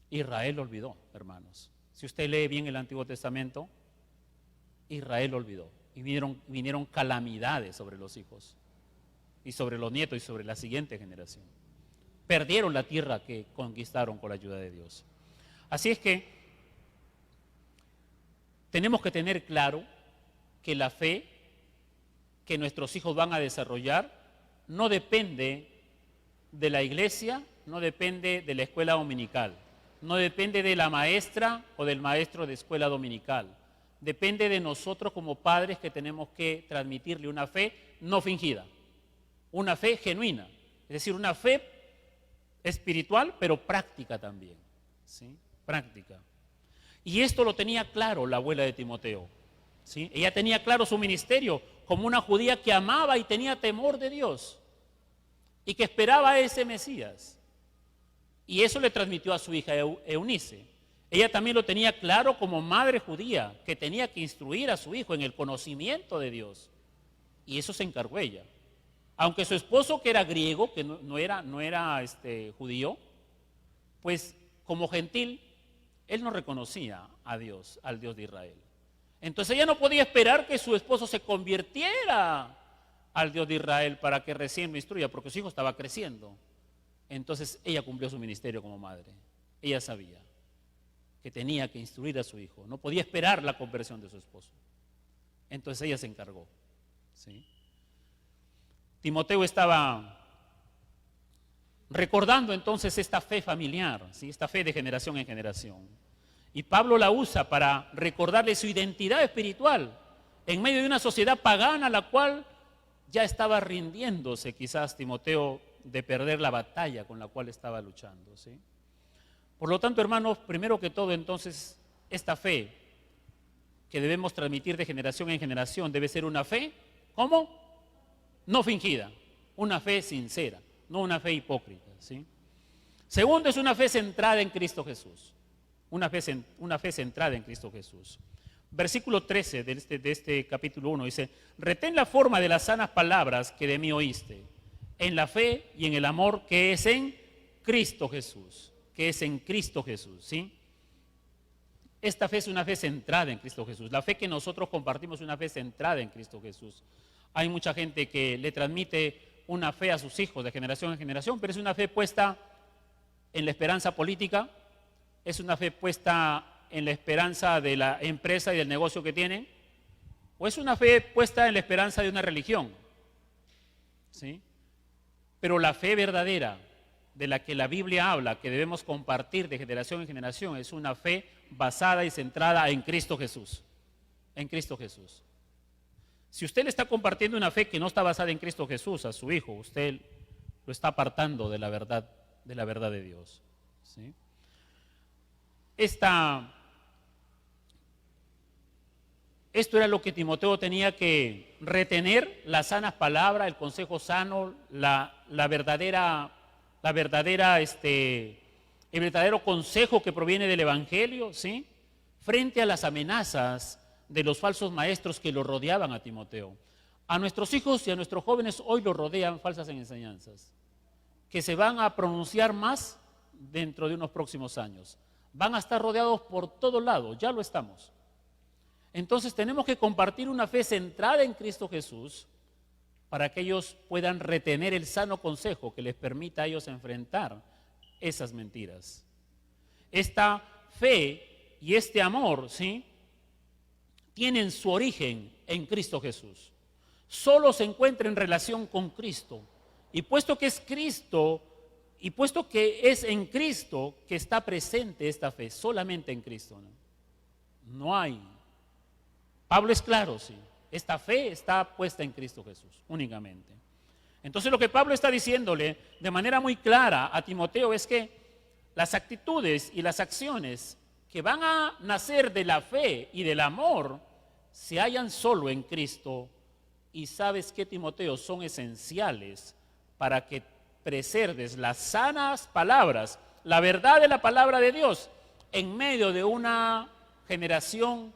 Speaker 1: Israel olvidó, hermanos. Si usted lee bien el Antiguo Testamento, Israel olvidó. Y vinieron calamidades sobre los hijos, y sobre los nietos, y sobre la siguiente generación. Perdieron la tierra que conquistaron con la ayuda de Dios. Así es que tenemos que tener claro que la fe que nuestros hijos van a desarrollar no depende de la iglesia, no depende de la escuela dominical, no depende de la maestra o del maestro de escuela dominical. Depende de nosotros como padres, que tenemos que transmitirle una fe no fingida, una fe genuina, es decir, una fe espiritual, pero práctica también, ¿sí? Práctica. Y esto lo tenía claro la abuela de Timoteo. ¿sí? Ella tenía claro su ministerio como una judía que amaba y tenía temor de Dios y que esperaba a ese Mesías. Y eso le transmitió a su hija Eunice. Ella también lo tenía claro como madre judía, que tenía que instruir a su hijo en el conocimiento de Dios. Y eso se encargó ella. Aunque su esposo, que era griego, que no era judío, pues como gentil, él no reconocía a Dios, al Dios de Israel. Entonces ella no podía esperar que su esposo se convirtiera al Dios de Israel para que recién lo instruya, porque su hijo estaba creciendo. Entonces ella cumplió su ministerio como madre. Ella sabía que tenía que instruir a su hijo. No podía esperar la conversión de su esposo. Entonces ella se encargó. ¿Sí? Timoteo estaba recordando entonces esta fe familiar, ¿sí? Esta fe de generación en generación. Y Pablo la usa para recordarle su identidad espiritual en medio de una sociedad pagana, la cual ya estaba rindiéndose quizás Timoteo de perder la batalla con la cual estaba luchando, ¿sí? Por lo tanto, hermanos, primero que todo, entonces, esta fe que debemos transmitir de generación en generación debe ser una fe, ¿cómo? No fingida, una fe sincera, no una fe hipócrita, ¿sí? Segundo, es una fe centrada en Cristo Jesús, una fe centrada en Cristo Jesús. Versículo 13 de este capítulo 1 dice: retén la forma de las sanas palabras que de mí oíste, en la fe y en el amor que es en Cristo Jesús. Que es en Cristo Jesús, ¿sí? Esta fe es una fe centrada en Cristo Jesús. La fe que nosotros compartimos es una fe centrada en Cristo Jesús. Hay mucha gente que le transmite una fe a sus hijos de generación en generación, pero es una fe puesta en la esperanza política, es una fe puesta en la esperanza de la empresa y del negocio que tienen, o es una fe puesta en la esperanza de una religión, ¿sí? Pero la fe verdadera de la que la Biblia habla, que debemos compartir de generación en generación, es una fe basada y centrada en Cristo Jesús. En Cristo Jesús. Si usted le está compartiendo una fe que no está basada en Cristo Jesús a su hijo, usted lo está apartando de la verdad de Dios, ¿sí? Esto era lo que Timoteo tenía que retener: las sanas palabras, el consejo sano, el verdadero consejo que proviene del Evangelio, ¿sí? Frente a las amenazas de los falsos maestros que lo rodeaban a Timoteo. A nuestros hijos y a nuestros jóvenes hoy los rodean falsas enseñanzas, que se van a pronunciar más dentro de unos próximos años. Van a estar rodeados por todos lados, ya lo estamos. Entonces tenemos que compartir una fe centrada en Cristo Jesús para que ellos puedan retener el sano consejo que les permita a ellos enfrentar esas mentiras. Esta fe y este amor, ¿sí?, tienen su origen en Cristo Jesús. Solo se encuentra en relación con Cristo. Y puesto que es Cristo, y puesto que es en Cristo que está presente esta fe, solamente en Cristo, no hay. Pablo es claro, sí. Esta fe está puesta en Cristo Jesús, únicamente. Entonces lo que Pablo está diciéndole de manera muy clara a Timoteo es que las actitudes y las acciones que van a nacer de la fe y del amor se hallan solo en Cristo. Y sabes que, Timoteo, son esenciales para que preserves las sanas palabras, la verdad de la palabra de Dios, en medio de una generación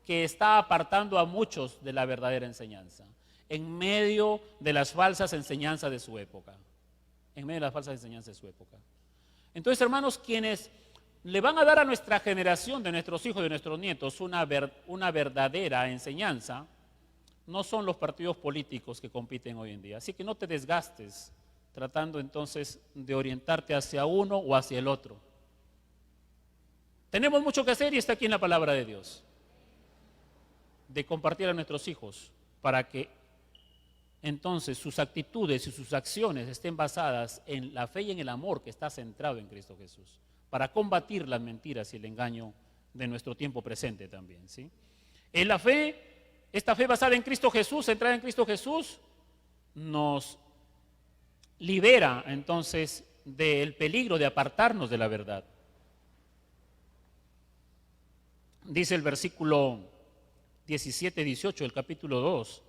Speaker 1: que está apartando a muchos de la verdadera enseñanza, en medio de las falsas enseñanzas de su época, Entonces, hermanos, quienes le van a dar a nuestra generación, de nuestros hijos y de nuestros nietos, una verdadera enseñanza, no son los partidos políticos que compiten hoy en día. Así que no te desgastes tratando entonces de orientarte hacia uno o hacia el otro. Tenemos mucho que hacer y está aquí en la palabra de Dios, de compartir a nuestros hijos para que entonces sus actitudes y sus acciones estén basadas en la fe y en el amor que está centrado en Cristo Jesús, para combatir las mentiras y el engaño de nuestro tiempo presente también, ¿sí? En la fe, esta fe basada en Cristo Jesús, centrada en Cristo Jesús, nos libera entonces del peligro de apartarnos de la verdad. Dice el versículo 17, 18 del capítulo 2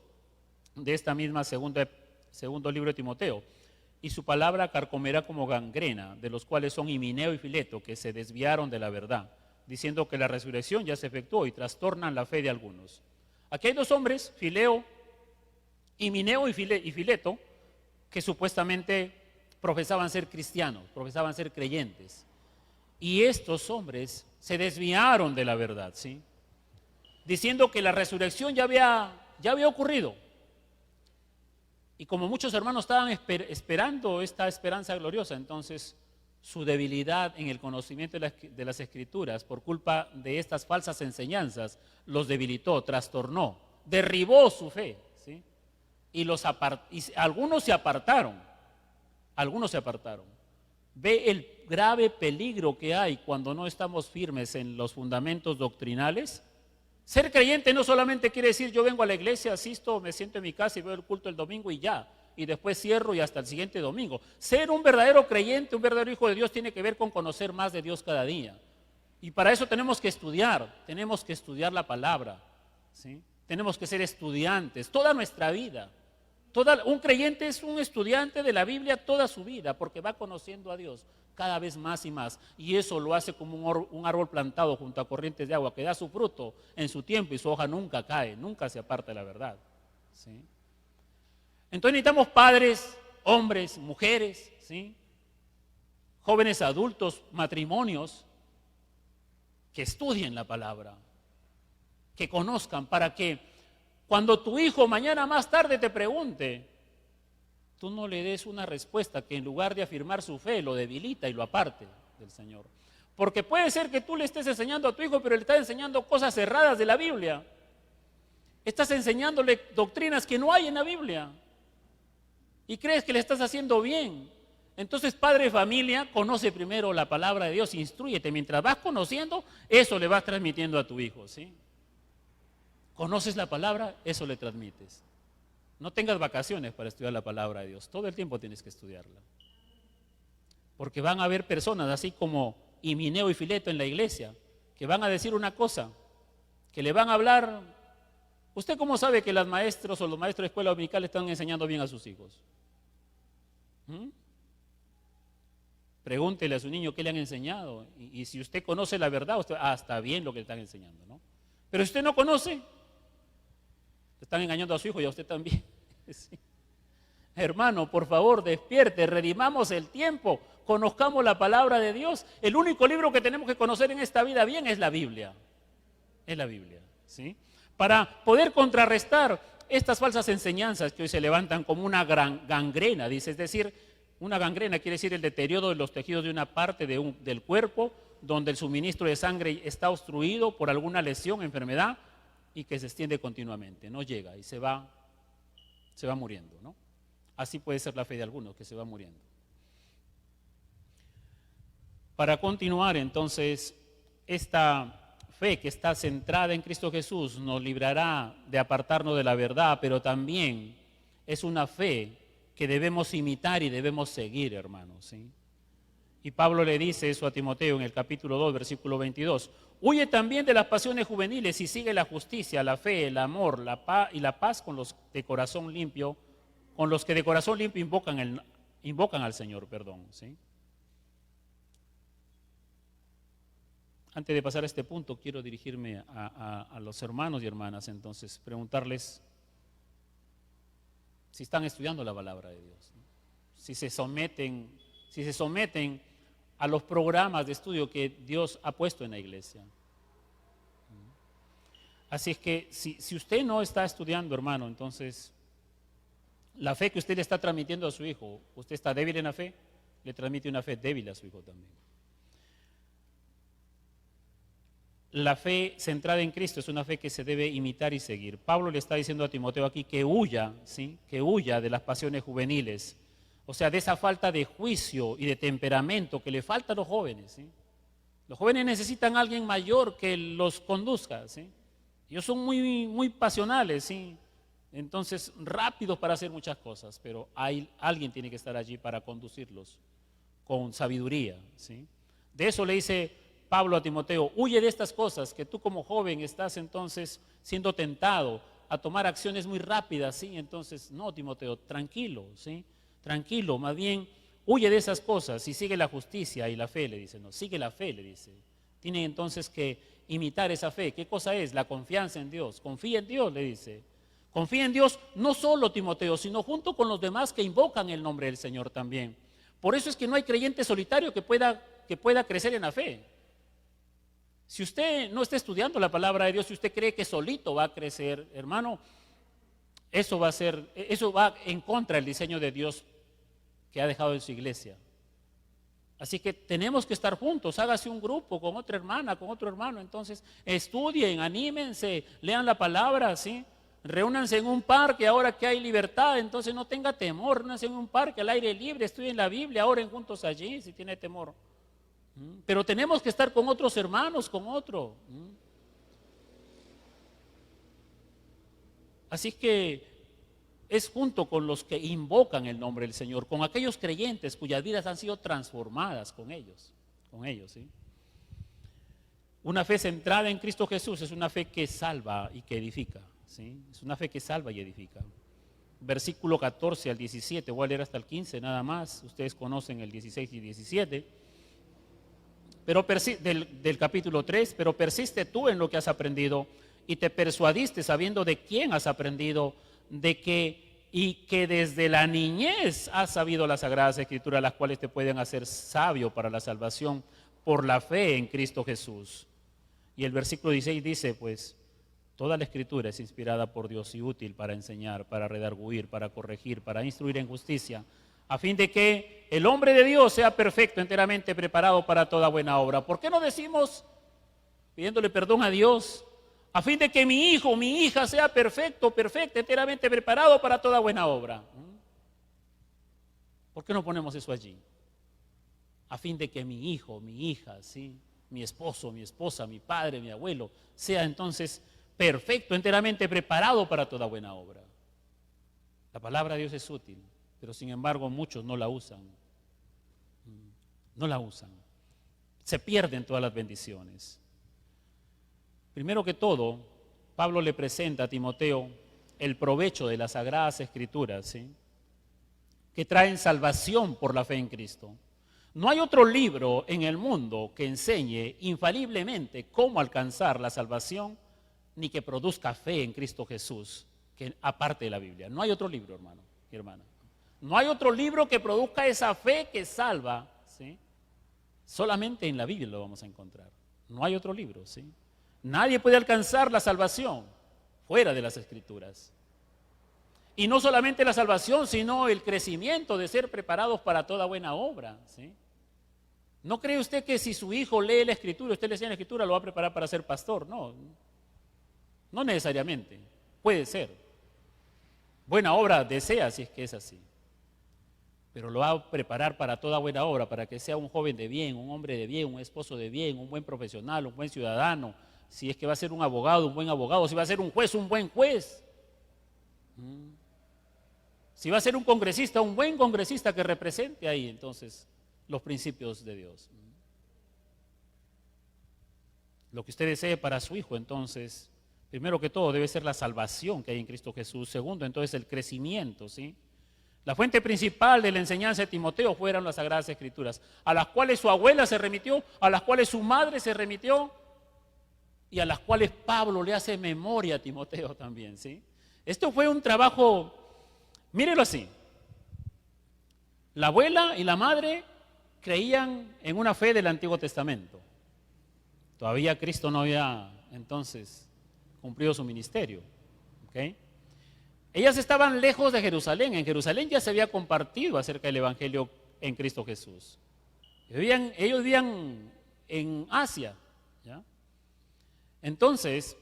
Speaker 1: de esta misma segundo libro de Timoteo. Y su palabra carcomerá como gangrena, de los cuales son Himeneo y Fileto, que se desviaron de la verdad, diciendo que la resurrección ya se efectuó y trastornan la fe de algunos. Aquí hay dos hombres, Himeneo y Fileto, que supuestamente profesaban ser cristianos, profesaban ser creyentes. Y estos hombres se desviaron de la verdad, ¿sí? Diciendo que la resurrección ya había ocurrido. Y como muchos hermanos estaban esperando esta esperanza gloriosa, entonces su debilidad en el conocimiento de las Escrituras, por culpa de estas falsas enseñanzas, los debilitó, trastornó, derribó su fe, ¿sí? Y algunos se apartaron. Ve el grave peligro que hay cuando no estamos firmes en los fundamentos doctrinales. Ser creyente no solamente quiere decir yo vengo a la iglesia, asisto, me siento en mi casa y veo el culto el domingo y ya, y después cierro y hasta el siguiente domingo. Ser un verdadero creyente, un verdadero hijo de Dios tiene que ver con conocer más de Dios cada día. Y para eso tenemos que estudiar la palabra, ¿sí? Tenemos que ser estudiantes toda nuestra vida. Un creyente es un estudiante de la Biblia toda su vida porque va conociendo a Dios cada vez más y más, y eso lo hace como un árbol plantado junto a corrientes de agua que da su fruto en su tiempo y su hoja nunca cae, nunca se aparta de la verdad, ¿sí? Entonces necesitamos padres, hombres, mujeres, ¿sí? Jóvenes adultos, matrimonios que estudien la palabra, que conozcan, para que cuando tu hijo mañana más tarde te pregunte, tú no le des una respuesta que en lugar de afirmar su fe lo debilita y lo aparte del Señor. Porque puede ser que tú le estés enseñando a tu hijo, pero le estás enseñando cosas erradas de la Biblia. Estás enseñándole doctrinas que no hay en la Biblia y crees que le estás haciendo bien. Entonces, padre de familia, conoce primero la palabra de Dios, instrúyete. Mientras vas conociendo, eso le vas transmitiendo a tu hijo, ¿sí? Conoces la palabra, eso le transmites. No tengas vacaciones para estudiar la palabra de Dios. Todo el tiempo tienes que estudiarla. Porque van a haber personas, así como Himeneo y Fileto en la iglesia, que van a decir una cosa, que le van a hablar. ¿Usted cómo sabe que los maestros de escuela dominical están enseñando bien a sus hijos? Pregúntele a su niño qué le han enseñado. Y si usted conoce la verdad, usted, está bien lo que le están enseñando, ¿no? Pero si usted no conoce, están engañando a su hijo y a usted también. Sí. Hermano, por favor, despierte, redimamos el tiempo, conozcamos la palabra de Dios. El único libro que tenemos que conocer en esta vida bien es la Biblia. Es la Biblia, ¿sí? Para poder contrarrestar estas falsas enseñanzas que hoy se levantan como una gran gangrena, dice, es decir, una gangrena quiere decir el deterioro de los tejidos de una parte del cuerpo, donde el suministro de sangre está obstruido por alguna lesión, enfermedad, y que se extiende continuamente, no llega y se va muriendo, ¿no? Así puede ser la fe de algunos, que se va muriendo. Para continuar, entonces, esta fe que está centrada en Cristo Jesús nos librará de apartarnos de la verdad, pero también es una fe que debemos imitar y debemos seguir, hermanos, ¿sí? Y Pablo le dice eso a Timoteo en el capítulo 2, versículo 22. Huye también de las pasiones juveniles y sigue la justicia, la fe, el amor, y la paz con los de corazón limpio, con los que de corazón limpio invocan al Señor, ¿sí? Antes de pasar a este punto, quiero dirigirme a los hermanos y hermanas, entonces, preguntarles si están estudiando la palabra de Dios, ¿no? Si se someten a los programas de estudio que Dios ha puesto en la iglesia. Así es que si usted no está estudiando, hermano, entonces la fe que usted le está transmitiendo a su hijo, usted está débil en la fe, le transmite una fe débil a su hijo también. La fe centrada en Cristo es una fe que se debe imitar y seguir. Pablo le está diciendo a Timoteo aquí que huya, ¿sí? Que huya de las pasiones juveniles. O sea, de esa falta de juicio y de temperamento que le falta a los jóvenes, ¿sí? Los jóvenes necesitan a alguien mayor que los conduzca, ¿sí? Ellos son muy, muy pasionales, ¿sí? Entonces, rápidos para hacer muchas cosas, pero alguien tiene que estar allí para conducirlos con sabiduría, ¿sí? De eso le dice Pablo a Timoteo, huye de estas cosas, que tú como joven estás entonces siendo tentado a tomar acciones muy rápidas, ¿sí? Entonces, no, Timoteo, tranquilo, ¿sí? Tranquilo, más bien, huye de esas cosas y sigue la justicia y la fe, le dice, no, sigue la fe, le dice. Tienen entonces que imitar esa fe. ¿Qué cosa es? La confianza en Dios. Confía en Dios, le dice. Confía en Dios no solo, Timoteo, sino junto con los demás que invocan el nombre del Señor también. Por eso es que no hay creyente solitario que pueda crecer en la fe. Si usted no está estudiando la palabra de Dios, si usted cree que solito va a crecer, hermano, eso va en contra del diseño de Dios que ha dejado en su iglesia. Así que tenemos que estar juntos, hágase un grupo con otra hermana, con otro hermano, entonces estudien, anímense, lean la palabra, ¿sí? Reúnanse en un parque ahora que hay libertad, entonces no tenga temor, reúnanse en un parque al aire libre, estudien la Biblia, oren juntos allí si tiene temor. Pero tenemos que estar con otros hermanos, con otro. Así que es junto con los que invocan el nombre del Señor, con aquellos creyentes cuyas vidas han sido transformadas con ellos, ¿sí? Una fe centrada en Cristo Jesús es una fe que salva y que edifica, ¿sí? Es una fe que salva y edifica. Versículo 14 al 17, voy a leer hasta el 15 nada más, ustedes conocen el 16 y 17. Pero del capítulo 3, pero persiste tú en lo que has aprendido y te persuadiste sabiendo de quién has aprendido, y que desde la niñez has sabido las sagradas escrituras, las cuales te pueden hacer sabio para la salvación por la fe en Cristo Jesús. Y el versículo 16 dice, pues, toda la escritura es inspirada por Dios y útil para enseñar, para redarguir, para corregir, para instruir en justicia, a fin de que el hombre de Dios sea perfecto, enteramente preparado para toda buena obra. ¿Por qué no decimos, pidiéndole perdón a Dios, a fin de que mi hijo, mi hija sea perfecto, perfecta, enteramente preparado para toda buena obra? ¿Por qué no ponemos eso allí? A fin de que mi hijo, mi hija, ¿sí? Mi esposo, mi esposa, mi padre, mi abuelo, sea entonces perfecto, enteramente preparado para toda buena obra. La palabra de Dios es útil, pero sin embargo muchos no la usan. No la usan. Se pierden todas las bendiciones. Primero que todo, Pablo le presenta a Timoteo el provecho de las Sagradas Escrituras, ¿sí? Que traen salvación por la fe en Cristo. No hay otro libro en el mundo que enseñe infaliblemente cómo alcanzar la salvación ni que produzca fe en Cristo Jesús, que aparte de la Biblia. No hay otro libro, hermano y hermana. No hay otro libro que produzca esa fe que salva, ¿sí? Solamente en la Biblia lo vamos a encontrar. No hay otro libro, ¿sí? Nadie puede alcanzar la salvación fuera de las Escrituras. Y no solamente la salvación, sino el crecimiento de ser preparados para toda buena obra, ¿sí? ¿No cree usted que si su hijo lee la Escritura, usted le enseña la Escritura, lo va a preparar para ser pastor? No, no necesariamente. Puede ser. Buena obra desea si es que es así. Pero lo va a preparar para toda buena obra, para que sea un joven de bien, un hombre de bien, un esposo de bien, un buen profesional, un buen ciudadano. Si es que va a ser un abogado, un buen abogado. Si va a ser un juez, un buen juez. Si va a ser un congresista, un buen congresista que represente ahí entonces los principios de Dios. Lo que usted desee para su hijo, entonces, primero que todo debe ser la salvación que hay en Cristo Jesús. Segundo, entonces, el crecimiento, ¿sí? La fuente principal de la enseñanza de Timoteo fueron las Sagradas Escrituras, a las cuales su abuela se remitió, a las cuales su madre se remitió y a las cuales Pablo le hace memoria a Timoteo también, ¿sí? Esto fue un trabajo, mírelo así. La abuela y la madre creían en una fe del Antiguo Testamento. Todavía Cristo no había entonces cumplido su ministerio, ¿ok? Ellas estaban lejos de Jerusalén. En Jerusalén ya se había compartido acerca del Evangelio en Cristo Jesús. Ellos vivían en Asia, ¿ya? Entonces,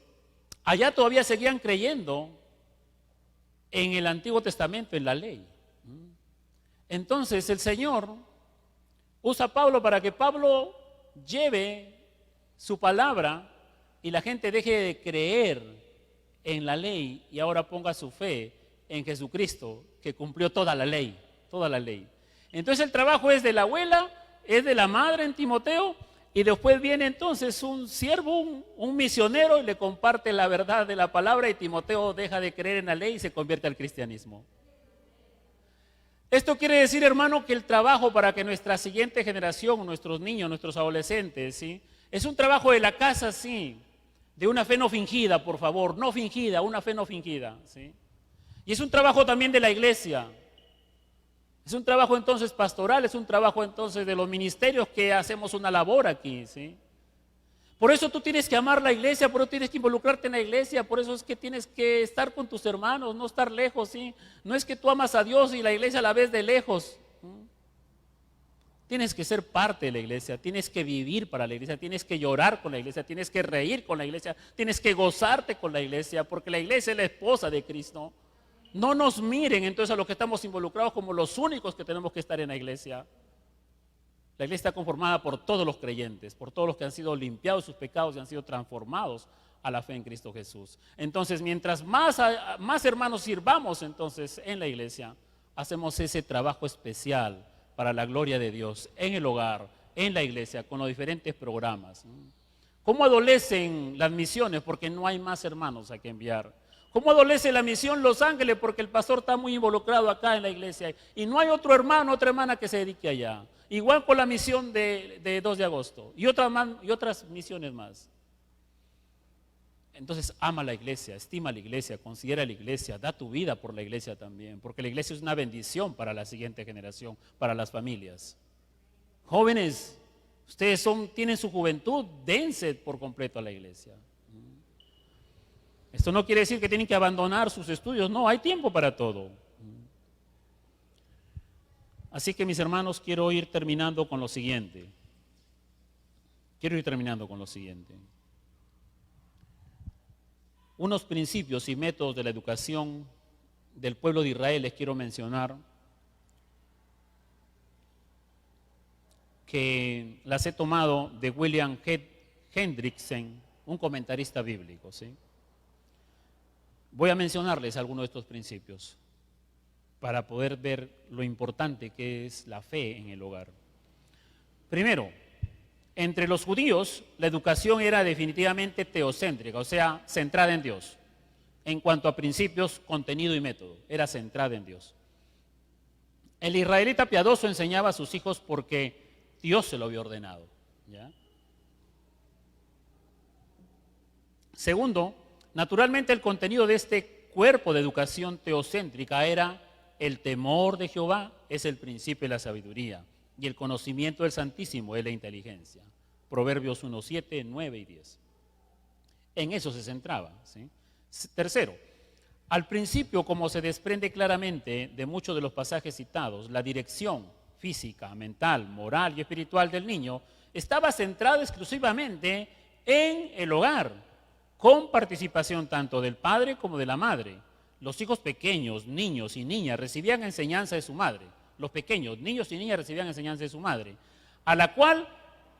Speaker 1: allá todavía seguían creyendo en el Antiguo Testamento, en la ley. Entonces, el Señor usa a Pablo para que Pablo lleve su palabra y la gente deje de creer en la ley y ahora ponga su fe en Jesucristo, que cumplió toda la ley, toda la ley. Entonces el trabajo es de la abuela, es de la madre en Timoteo, Y después viene entonces un siervo, un misionero, y le comparte la verdad de la palabra, y Timoteo deja de creer en la ley y se convierte al cristianismo. Esto quiere decir, hermano, que el trabajo para que nuestra siguiente generación, nuestros niños, nuestros adolescentes, ¿sí?, es un trabajo de la casa, sí, de una fe no fingida, por favor, no fingida, una fe no fingida, ¿sí? Y es un trabajo también de la iglesia. Es un trabajo entonces pastoral, es un trabajo entonces de los ministerios que hacemos una labor aquí, ¿sí? Por eso tú tienes que amar la iglesia, por eso tienes que involucrarte en la iglesia, por eso es que tienes que estar con tus hermanos, no estar lejos, ¿sí? No es que tú amas a Dios y la iglesia la ves de lejos. Tienes que ser parte de la iglesia, tienes que vivir para la iglesia, tienes que llorar con la iglesia, tienes que reír con la iglesia, tienes que gozarte con la iglesia, porque la iglesia es la esposa de Cristo. No nos miren entonces a los que estamos involucrados como los únicos que tenemos que estar en la iglesia. La iglesia está conformada por todos los creyentes, por todos los que han sido limpiados de sus pecados y han sido transformados a la fe en Cristo Jesús. Entonces, mientras más hermanos sirvamos entonces en la iglesia, hacemos ese trabajo especial para la gloria de Dios en el hogar, en la iglesia, con los diferentes programas. ¿Cómo adolecen las misiones? Porque no hay más hermanos a que enviar. ¿Cómo adolece la misión Los Ángeles? Porque el pastor está muy involucrado acá en la iglesia y no hay otro hermano, otra hermana que se dedique allá. Igual con la misión de 2 de agosto y otras misiones más. Entonces ama la iglesia, estima la iglesia, considera la iglesia, da tu vida por la iglesia también, porque la iglesia es una bendición para la siguiente generación, para las familias. Jóvenes, ustedes tienen su juventud, dense por completo a la iglesia. Esto no quiere decir que tienen que abandonar sus estudios, no, hay tiempo para todo. Así que mis hermanos, quiero ir terminando con lo siguiente. Unos principios y métodos de la educación del pueblo de Israel les quiero mencionar, que las he tomado de William Hendrickson, un comentarista bíblico, ¿sí? Voy a mencionarles algunos de estos principios para poder ver lo importante que es la fe en el hogar. Primero, entre los judíos la educación era definitivamente teocéntrica, o sea, centrada en Dios. En cuanto a principios, contenido y método, era centrada en Dios. El israelita piadoso enseñaba a sus hijos porque Dios se lo había ordenado, ¿ya? Segundo, naturalmente el contenido de este cuerpo de educación teocéntrica era el temor de Jehová, es el principio de la sabiduría, y el conocimiento del Santísimo es la inteligencia. Proverbios 1, 7, 9 y 10. En eso se centraba, ¿sí? Tercero, al principio, como se desprende claramente de muchos de los pasajes citados, la dirección física, mental, moral y espiritual del niño estaba centrada exclusivamente en el hogar, con participación tanto del padre como de la madre. Los hijos pequeños, niños y niñas, recibían enseñanza de su madre. Los pequeños, niños y niñas, recibían enseñanza de su madre, a la cual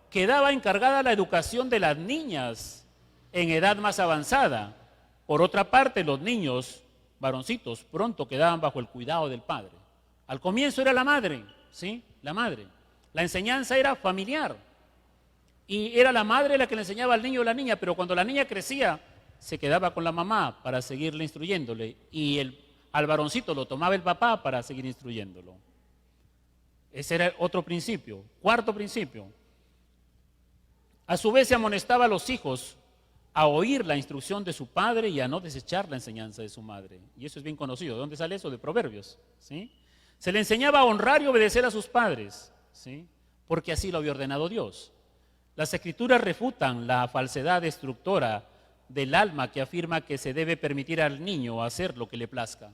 Speaker 1: quedaba encargada la educación de las niñas en edad más avanzada. Por otra parte, los niños varoncitos pronto quedaban bajo el cuidado del padre. Al comienzo era la madre, ¿sí? La madre. La enseñanza era familiar. Y era la madre la que le enseñaba al niño o la niña, pero cuando la niña crecía, se quedaba con la mamá para seguirle instruyéndole y al varoncito lo tomaba el papá para seguir instruyéndolo. Ese era otro principio. Cuarto principio. A su vez se amonestaba a los hijos a oír la instrucción de su padre y a no desechar la enseñanza de su madre. Y eso es bien conocido. ¿De dónde sale eso? De Proverbios, ¿sí? Se le enseñaba a honrar y obedecer a sus padres, ¿sí? Porque así lo había ordenado Dios. Las Escrituras refutan la falsedad destructora del alma que afirma que se debe permitir al niño hacer lo que le plazca.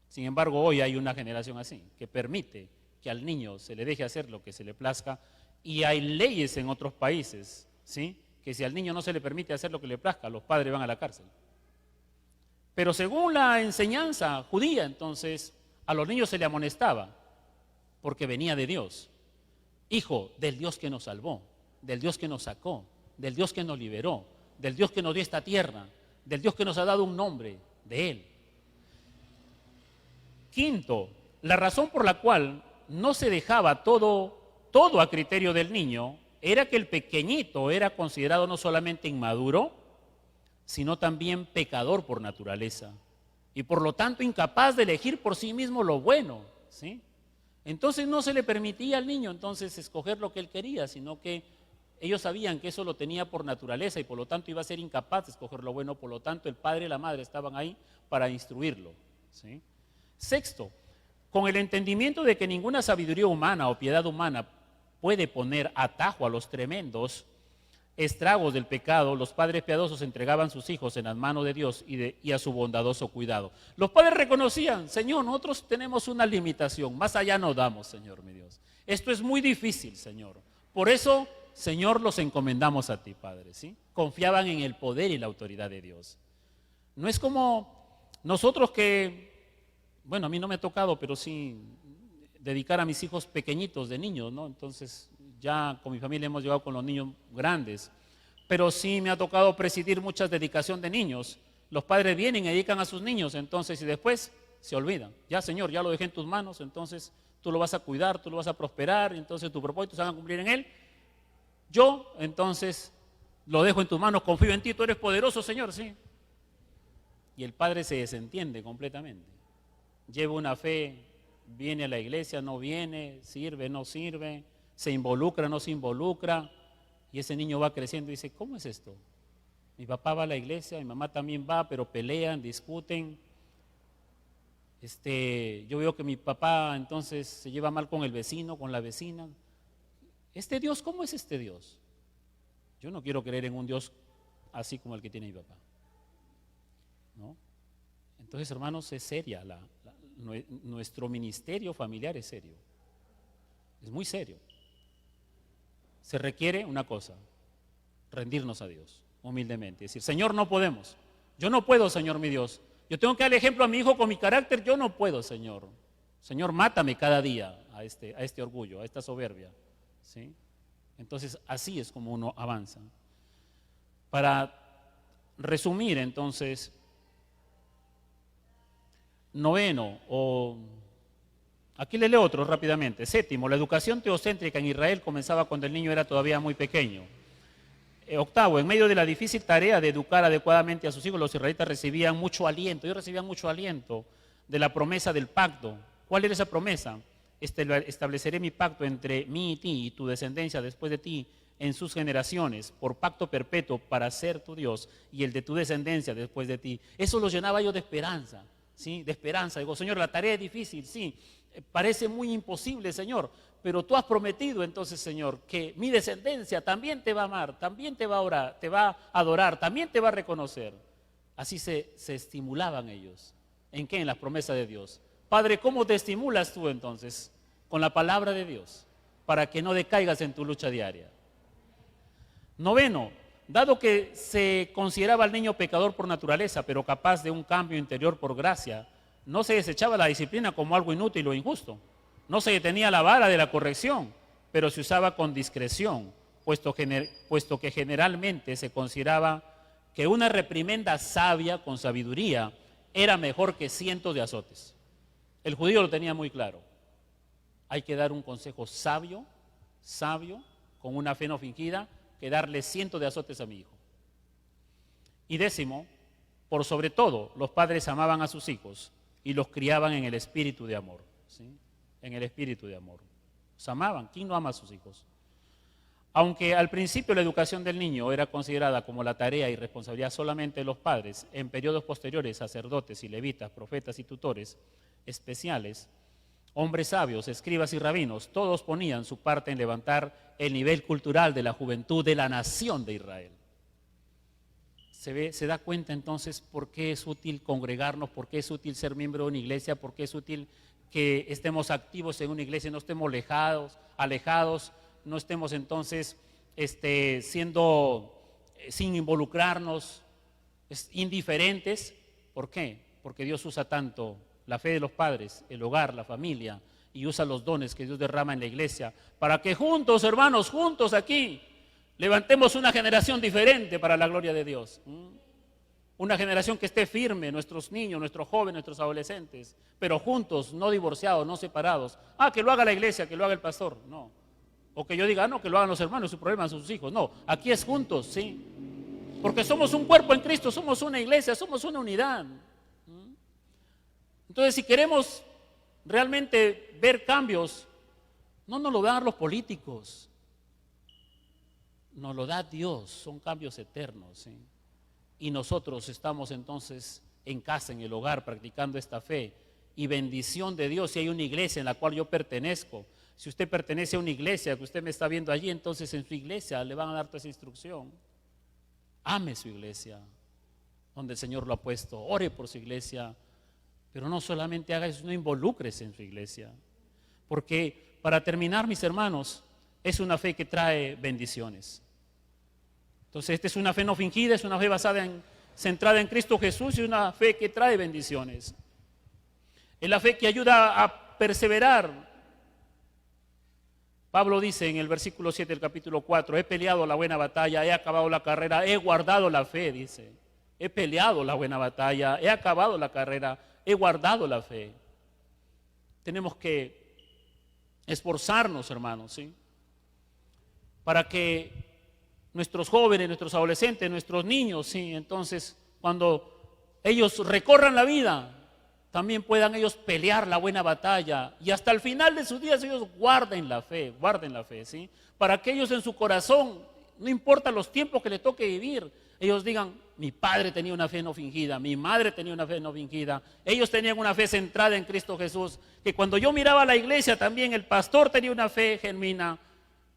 Speaker 1: Sin embargo, hoy hay una generación así, que permite que al niño se le deje hacer lo que se le plazca, y hay leyes en otros países, ¿sí?, que si al niño no se le permite hacer lo que le plazca, los padres van a la cárcel. Pero según la enseñanza judía, entonces, a los niños se le amonestaba, porque venía de Dios. Hijo del Dios que nos salvó, del Dios que nos sacó, del Dios que nos liberó, del Dios que nos dio esta tierra, del Dios que nos ha dado un nombre, de Él. Quinto, la razón por la cual no se dejaba todo a criterio del niño era que el pequeñito era considerado no solamente inmaduro, sino también pecador por naturaleza y por lo tanto incapaz de elegir por sí mismo lo bueno, ¿sí? Entonces no se le permitía al niño entonces escoger lo que él quería, sino que ellos sabían que eso lo tenía por naturaleza y por lo tanto iba a ser incapaz de escoger lo bueno, por lo tanto el padre y la madre estaban ahí para instruirlo, ¿sí? Sexto, con el entendimiento de que ninguna sabiduría humana o piedad humana puede poner atajo a los tremendos estragos del pecado, los padres piadosos entregaban sus hijos en las manos de Dios y a su bondadoso cuidado. Los padres reconocían, Señor, nosotros tenemos una limitación, más allá no damos, Señor, mi Dios. Esto es muy difícil, Señor. Por eso, Señor, los encomendamos a ti, Padre, ¿sí? Confiaban en el poder y la autoridad de Dios. No es como nosotros que, bueno, a mí no me ha tocado, pero sí dedicar a mis hijos pequeñitos de niños, ¿no? Entonces, ya con mi familia hemos llegado con los niños grandes, pero sí me ha tocado presidir muchas dedicación de niños. Los padres vienen y dedican a sus niños, entonces, y después se olvidan. Ya, Señor, ya lo dejé en tus manos, entonces tú lo vas a cuidar, tú lo vas a prosperar, entonces tus propósitos se van a cumplir en él. Yo, entonces, lo dejo en tus manos, confío en ti, tú eres poderoso, Señor, sí. Y el padre se desentiende completamente. Lleva una fe, viene a la iglesia, no viene, sirve, no sirve, se involucra, no se involucra, y ese niño va creciendo y dice, ¿cómo es esto? Mi papá va a la iglesia, mi mamá también va, pero pelean, discuten. Yo veo que mi papá entonces se lleva mal con el vecino, con la vecina. ¿Este Dios, cómo es este Dios? Yo no quiero creer en un Dios así como el que tiene mi papá, ¿no? Entonces, hermanos, es seria, nuestro ministerio familiar es serio, es muy serio. Se requiere una cosa, rendirnos a Dios, humildemente, decir, Señor, no podemos, yo no puedo, Señor mi Dios, yo tengo que dar ejemplo a mi hijo con mi carácter, yo no puedo, Señor. Señor, mátame cada día a este orgullo, a esta soberbia, ¿sí? Entonces, así es como uno avanza. Para resumir, entonces, noveno, aquí le leo otro rápidamente. Séptimo, la educación teocéntrica en Israel comenzaba cuando el niño era todavía muy pequeño. Octavo, en medio de la difícil tarea de educar adecuadamente a sus hijos, los israelitas recibían mucho aliento. Ellos recibían mucho aliento de la promesa del pacto. ¿Cuál era esa promesa? Estableceré mi pacto entre mí y ti y tu descendencia después de ti en sus generaciones, por pacto perpetuo para ser tu Dios y el de tu descendencia después de ti. Eso los llenaba yo de esperanza, ¿sí? De esperanza. Digo, Señor, la tarea es difícil, sí, parece muy imposible, Señor, pero tú has prometido entonces, Señor, que mi descendencia también te va a amar, también te va a orar, te va a adorar, también te va a reconocer. Así se estimulaban ellos. ¿En qué? En las promesas de Dios. Padre, ¿cómo te estimulas tú entonces? Con la palabra de Dios, para que no decaigas en tu lucha diaria. Noveno, dado que se consideraba al niño pecador por naturaleza, pero capaz de un cambio interior por gracia, no se desechaba la disciplina como algo inútil o injusto. No se detenía la vara de la corrección, pero se usaba con discreción, puesto que generalmente se consideraba que una reprimenda sabia con sabiduría era mejor que cientos de azotes. El judío lo tenía muy claro. Hay que dar un consejo sabio, con una fe no fingida, que darle cientos de azotes a mi hijo. Y décimo, por sobre todo, los padres amaban a sus hijos y los criaban en el espíritu de amor, ¿sí? En el espíritu de amor. Los amaban. ¿Quién no ama a sus hijos? Aunque al principio la educación del niño era considerada como la tarea y responsabilidad solamente de los padres, en periodos posteriores sacerdotes y levitas, profetas y tutores especiales, hombres sabios, escribas y rabinos, todos ponían su parte en levantar el nivel cultural de la juventud de la nación de Israel. Se da cuenta entonces por qué es útil congregarnos, por qué es útil ser miembro de una iglesia, por qué es útil que estemos activos en una iglesia, no estemos alejados, no estemos entonces sin involucrarnos, indiferentes. ¿Por qué? Porque Dios usa tanto la fe de los padres, el hogar, la familia, y usa los dones que Dios derrama en la iglesia, para que juntos, hermanos, juntos aquí, levantemos una generación diferente para la gloria de Dios. Una generación que esté firme, nuestros niños, nuestros jóvenes, nuestros adolescentes, pero juntos, no divorciados, no separados. Que lo haga la iglesia, que lo haga el pastor. No, O que yo diga, no, que lo hagan los hermanos, su problema son sus hijos. No, aquí es juntos, ¿sí? Porque somos un cuerpo en Cristo, somos una iglesia, somos una unidad. Entonces, si queremos realmente ver cambios, no nos lo dan los políticos, nos lo da Dios, son cambios eternos, ¿sí? Y nosotros estamos entonces en casa, en el hogar, practicando esta fe y bendición de Dios. Si hay una iglesia en la cual yo pertenezco, si usted pertenece a una iglesia, que usted me está viendo allí, entonces en su iglesia le van a dar toda esa instrucción. Ame su iglesia, donde el Señor lo ha puesto, ore por su iglesia, pero no solamente haga eso, no involucres en su iglesia. Porque, para terminar, mis hermanos, es una fe que trae bendiciones. Entonces, esta es una fe no fingida, es una fe centrada en Cristo Jesús y una fe que trae bendiciones. Es la fe que ayuda a perseverar. Pablo dice en el versículo 7 del capítulo 4, he peleado la buena batalla, he acabado la carrera, he guardado la fe, dice. He peleado la buena batalla, he acabado la carrera, he guardado la fe. Tenemos que esforzarnos, hermanos, ¿sí? Para que nuestros jóvenes, nuestros adolescentes, nuestros niños, ¿sí? Entonces, cuando ellos recorran la vida, también puedan ellos pelear la buena batalla y hasta el final de sus días ellos guarden la fe, ¿sí? Para que ellos en su corazón, no importa los tiempos que les toque vivir, ellos digan, mi padre tenía una fe no fingida, mi madre tenía una fe no fingida, ellos tenían una fe centrada en Cristo Jesús, que cuando yo miraba a la iglesia también el pastor tenía una fe genuina,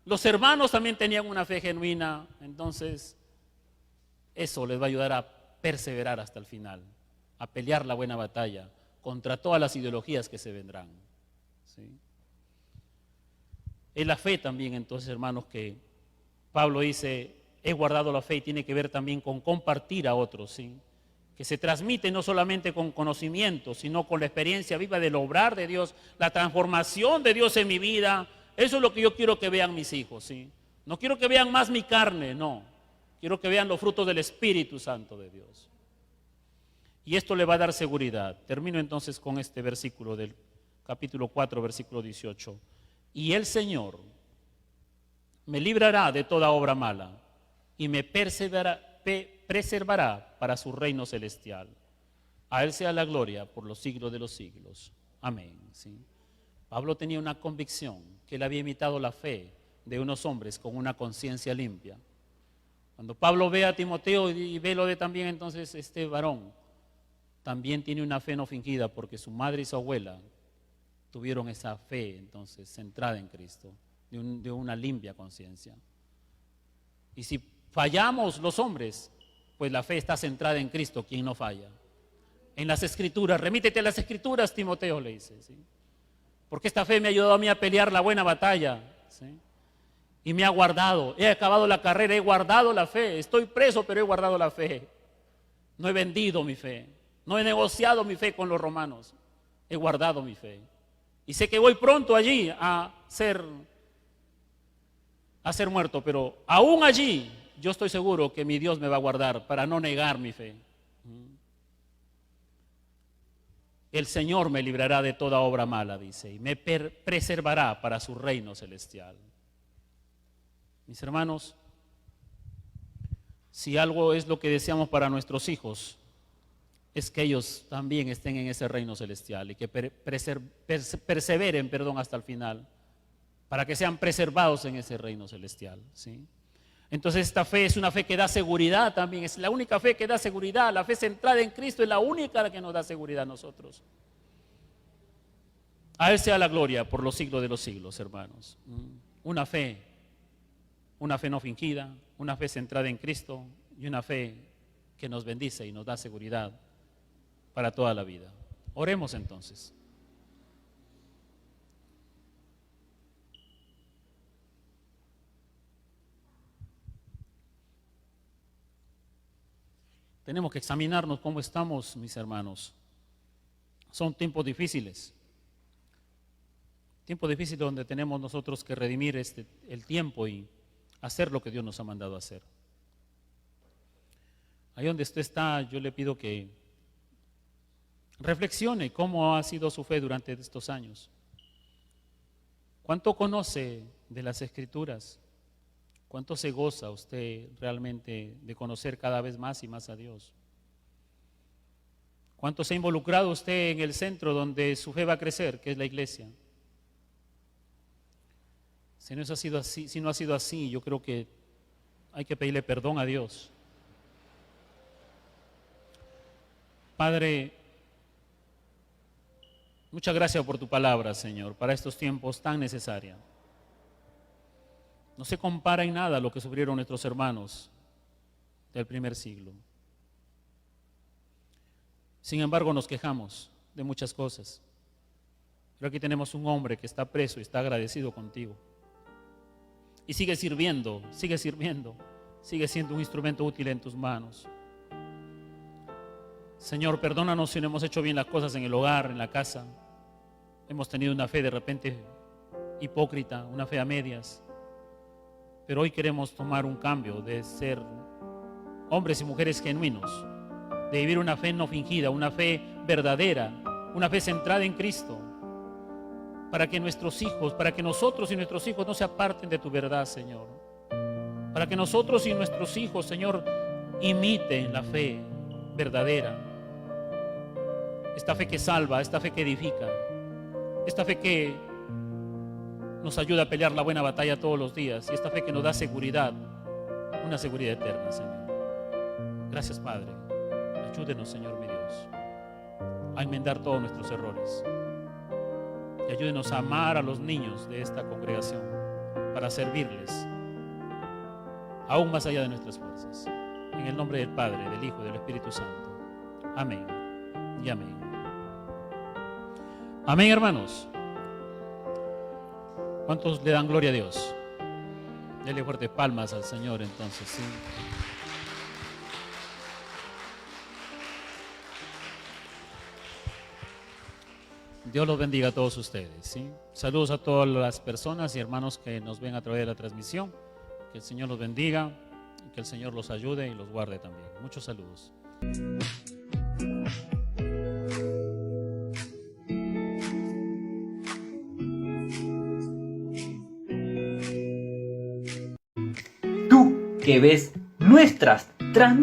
Speaker 1: los hermanos también tenían una fe genuina. Entonces eso les va a ayudar a perseverar hasta el final, a pelear la buena batalla contra todas las ideologías que se vendrán, ¿sí? Es la fe también, entonces, hermanos, que Pablo dice, he guardado la fe, y tiene que ver también con compartir a otros, ¿sí? Que se transmite no solamente con conocimiento, sino con la experiencia viva del obrar de Dios, la transformación de Dios en mi vida. Eso es lo que yo quiero que vean mis hijos, ¿sí? No quiero que vean más mi carne, no. Quiero que vean los frutos del Espíritu Santo de Dios. Y esto le va a dar seguridad. Termino entonces con este versículo del capítulo 4, versículo 18. Y el Señor me librará de toda obra mala y me preservará para su reino celestial. A Él sea la gloria por los siglos de los siglos. Amén. ¿Sí? Pablo tenía una convicción que él había imitado la fe de unos hombres con una conciencia limpia. Cuando Pablo ve a Timoteo y ve lo de también entonces este varón, también tiene una fe no fingida porque su madre y su abuela tuvieron esa fe entonces centrada en Cristo, de una limpia conciencia. Y si fallamos los hombres, pues la fe está centrada en Cristo, quien no falla. En las Escrituras, remítete a las Escrituras, Timoteo le dice, ¿sí? Porque esta fe me ha ayudado a mí a pelear la buena batalla, ¿sí? Y me ha guardado, he acabado la carrera, he guardado la fe, estoy preso pero he guardado la fe. No he vendido mi fe, no he negociado mi fe con los romanos, he guardado mi fe. Y sé que voy pronto allí a ser muerto, pero aún allí yo estoy seguro que mi Dios me va a guardar para no negar mi fe. El Señor me librará de toda obra mala, dice, y me preservará para su reino celestial. Mis hermanos, si algo es lo que deseamos para nuestros hijos, es que ellos también estén en ese reino celestial y que perseveren hasta el final, para que sean preservados en ese reino celestial, ¿sí? Entonces esta fe es una fe que da seguridad también, es la única fe que da seguridad, la fe centrada en Cristo es la única que nos da seguridad a nosotros. A Él sea la gloria por los siglos de los siglos, hermanos. Una fe no fingida, una fe centrada en Cristo y una fe que nos bendice y nos da seguridad para toda la vida. Oremos entonces. Tenemos que examinarnos cómo estamos, mis hermanos. Son tiempos difíciles donde tenemos nosotros que redimir el tiempo y hacer lo que Dios nos ha mandado a hacer. Ahí donde usted está, yo le pido que reflexione cómo ha sido su fe durante estos años. ¿Cuánto conoce de las Escrituras. ¿Cuánto se goza usted realmente de conocer cada vez más y más a Dios? ¿Cuánto se ha involucrado usted en el centro donde su fe va a crecer, que es la iglesia? Si no ha sido así, yo creo que hay que pedirle perdón a Dios. Padre, muchas gracias por tu palabra, Señor, para estos tiempos tan necesarios. No se compara en nada a lo que sufrieron nuestros hermanos del primer siglo. Sin embargo, nos quejamos de muchas cosas. Pero aquí tenemos un hombre que está preso y está agradecido contigo. Y sigue sirviendo, sigue siendo un instrumento útil en tus manos. Señor, perdónanos si no hemos hecho bien las cosas en el hogar, en la casa. Hemos tenido una fe de repente hipócrita, una fe a medias. Pero hoy queremos tomar un cambio de ser hombres y mujeres genuinos, de vivir una fe no fingida, una fe verdadera, una fe centrada en Cristo, para que nuestros hijos, para que nosotros y nuestros hijos no se aparten de tu verdad, Señor. Para que nosotros y nuestros hijos, Señor, imiten la fe verdadera. Esta fe que salva, esta fe que edifica, esta fe que nos ayuda a pelear la buena batalla todos los días y esta fe que nos da seguridad, una seguridad eterna, Señor. Gracias, Padre. Ayúdenos, Señor, mi Dios, a enmendar todos nuestros errores y ayúdenos a amar a los niños de esta congregación para servirles aún más allá de nuestras fuerzas. En el nombre del Padre, del Hijo y del Espíritu Santo. Amén y amén. Amén, hermanos. ¿Cuántos le dan gloria a Dios? Dele fuertes palmas al Señor entonces, ¿sí? Dios los bendiga a todos ustedes, ¿sí? Saludos a todas las personas y hermanos que nos ven a través de la transmisión. Que el Señor los bendiga y que el Señor los ayude y los guarde también. Muchos saludos.
Speaker 2: Tú que ves nuestras transmisiones.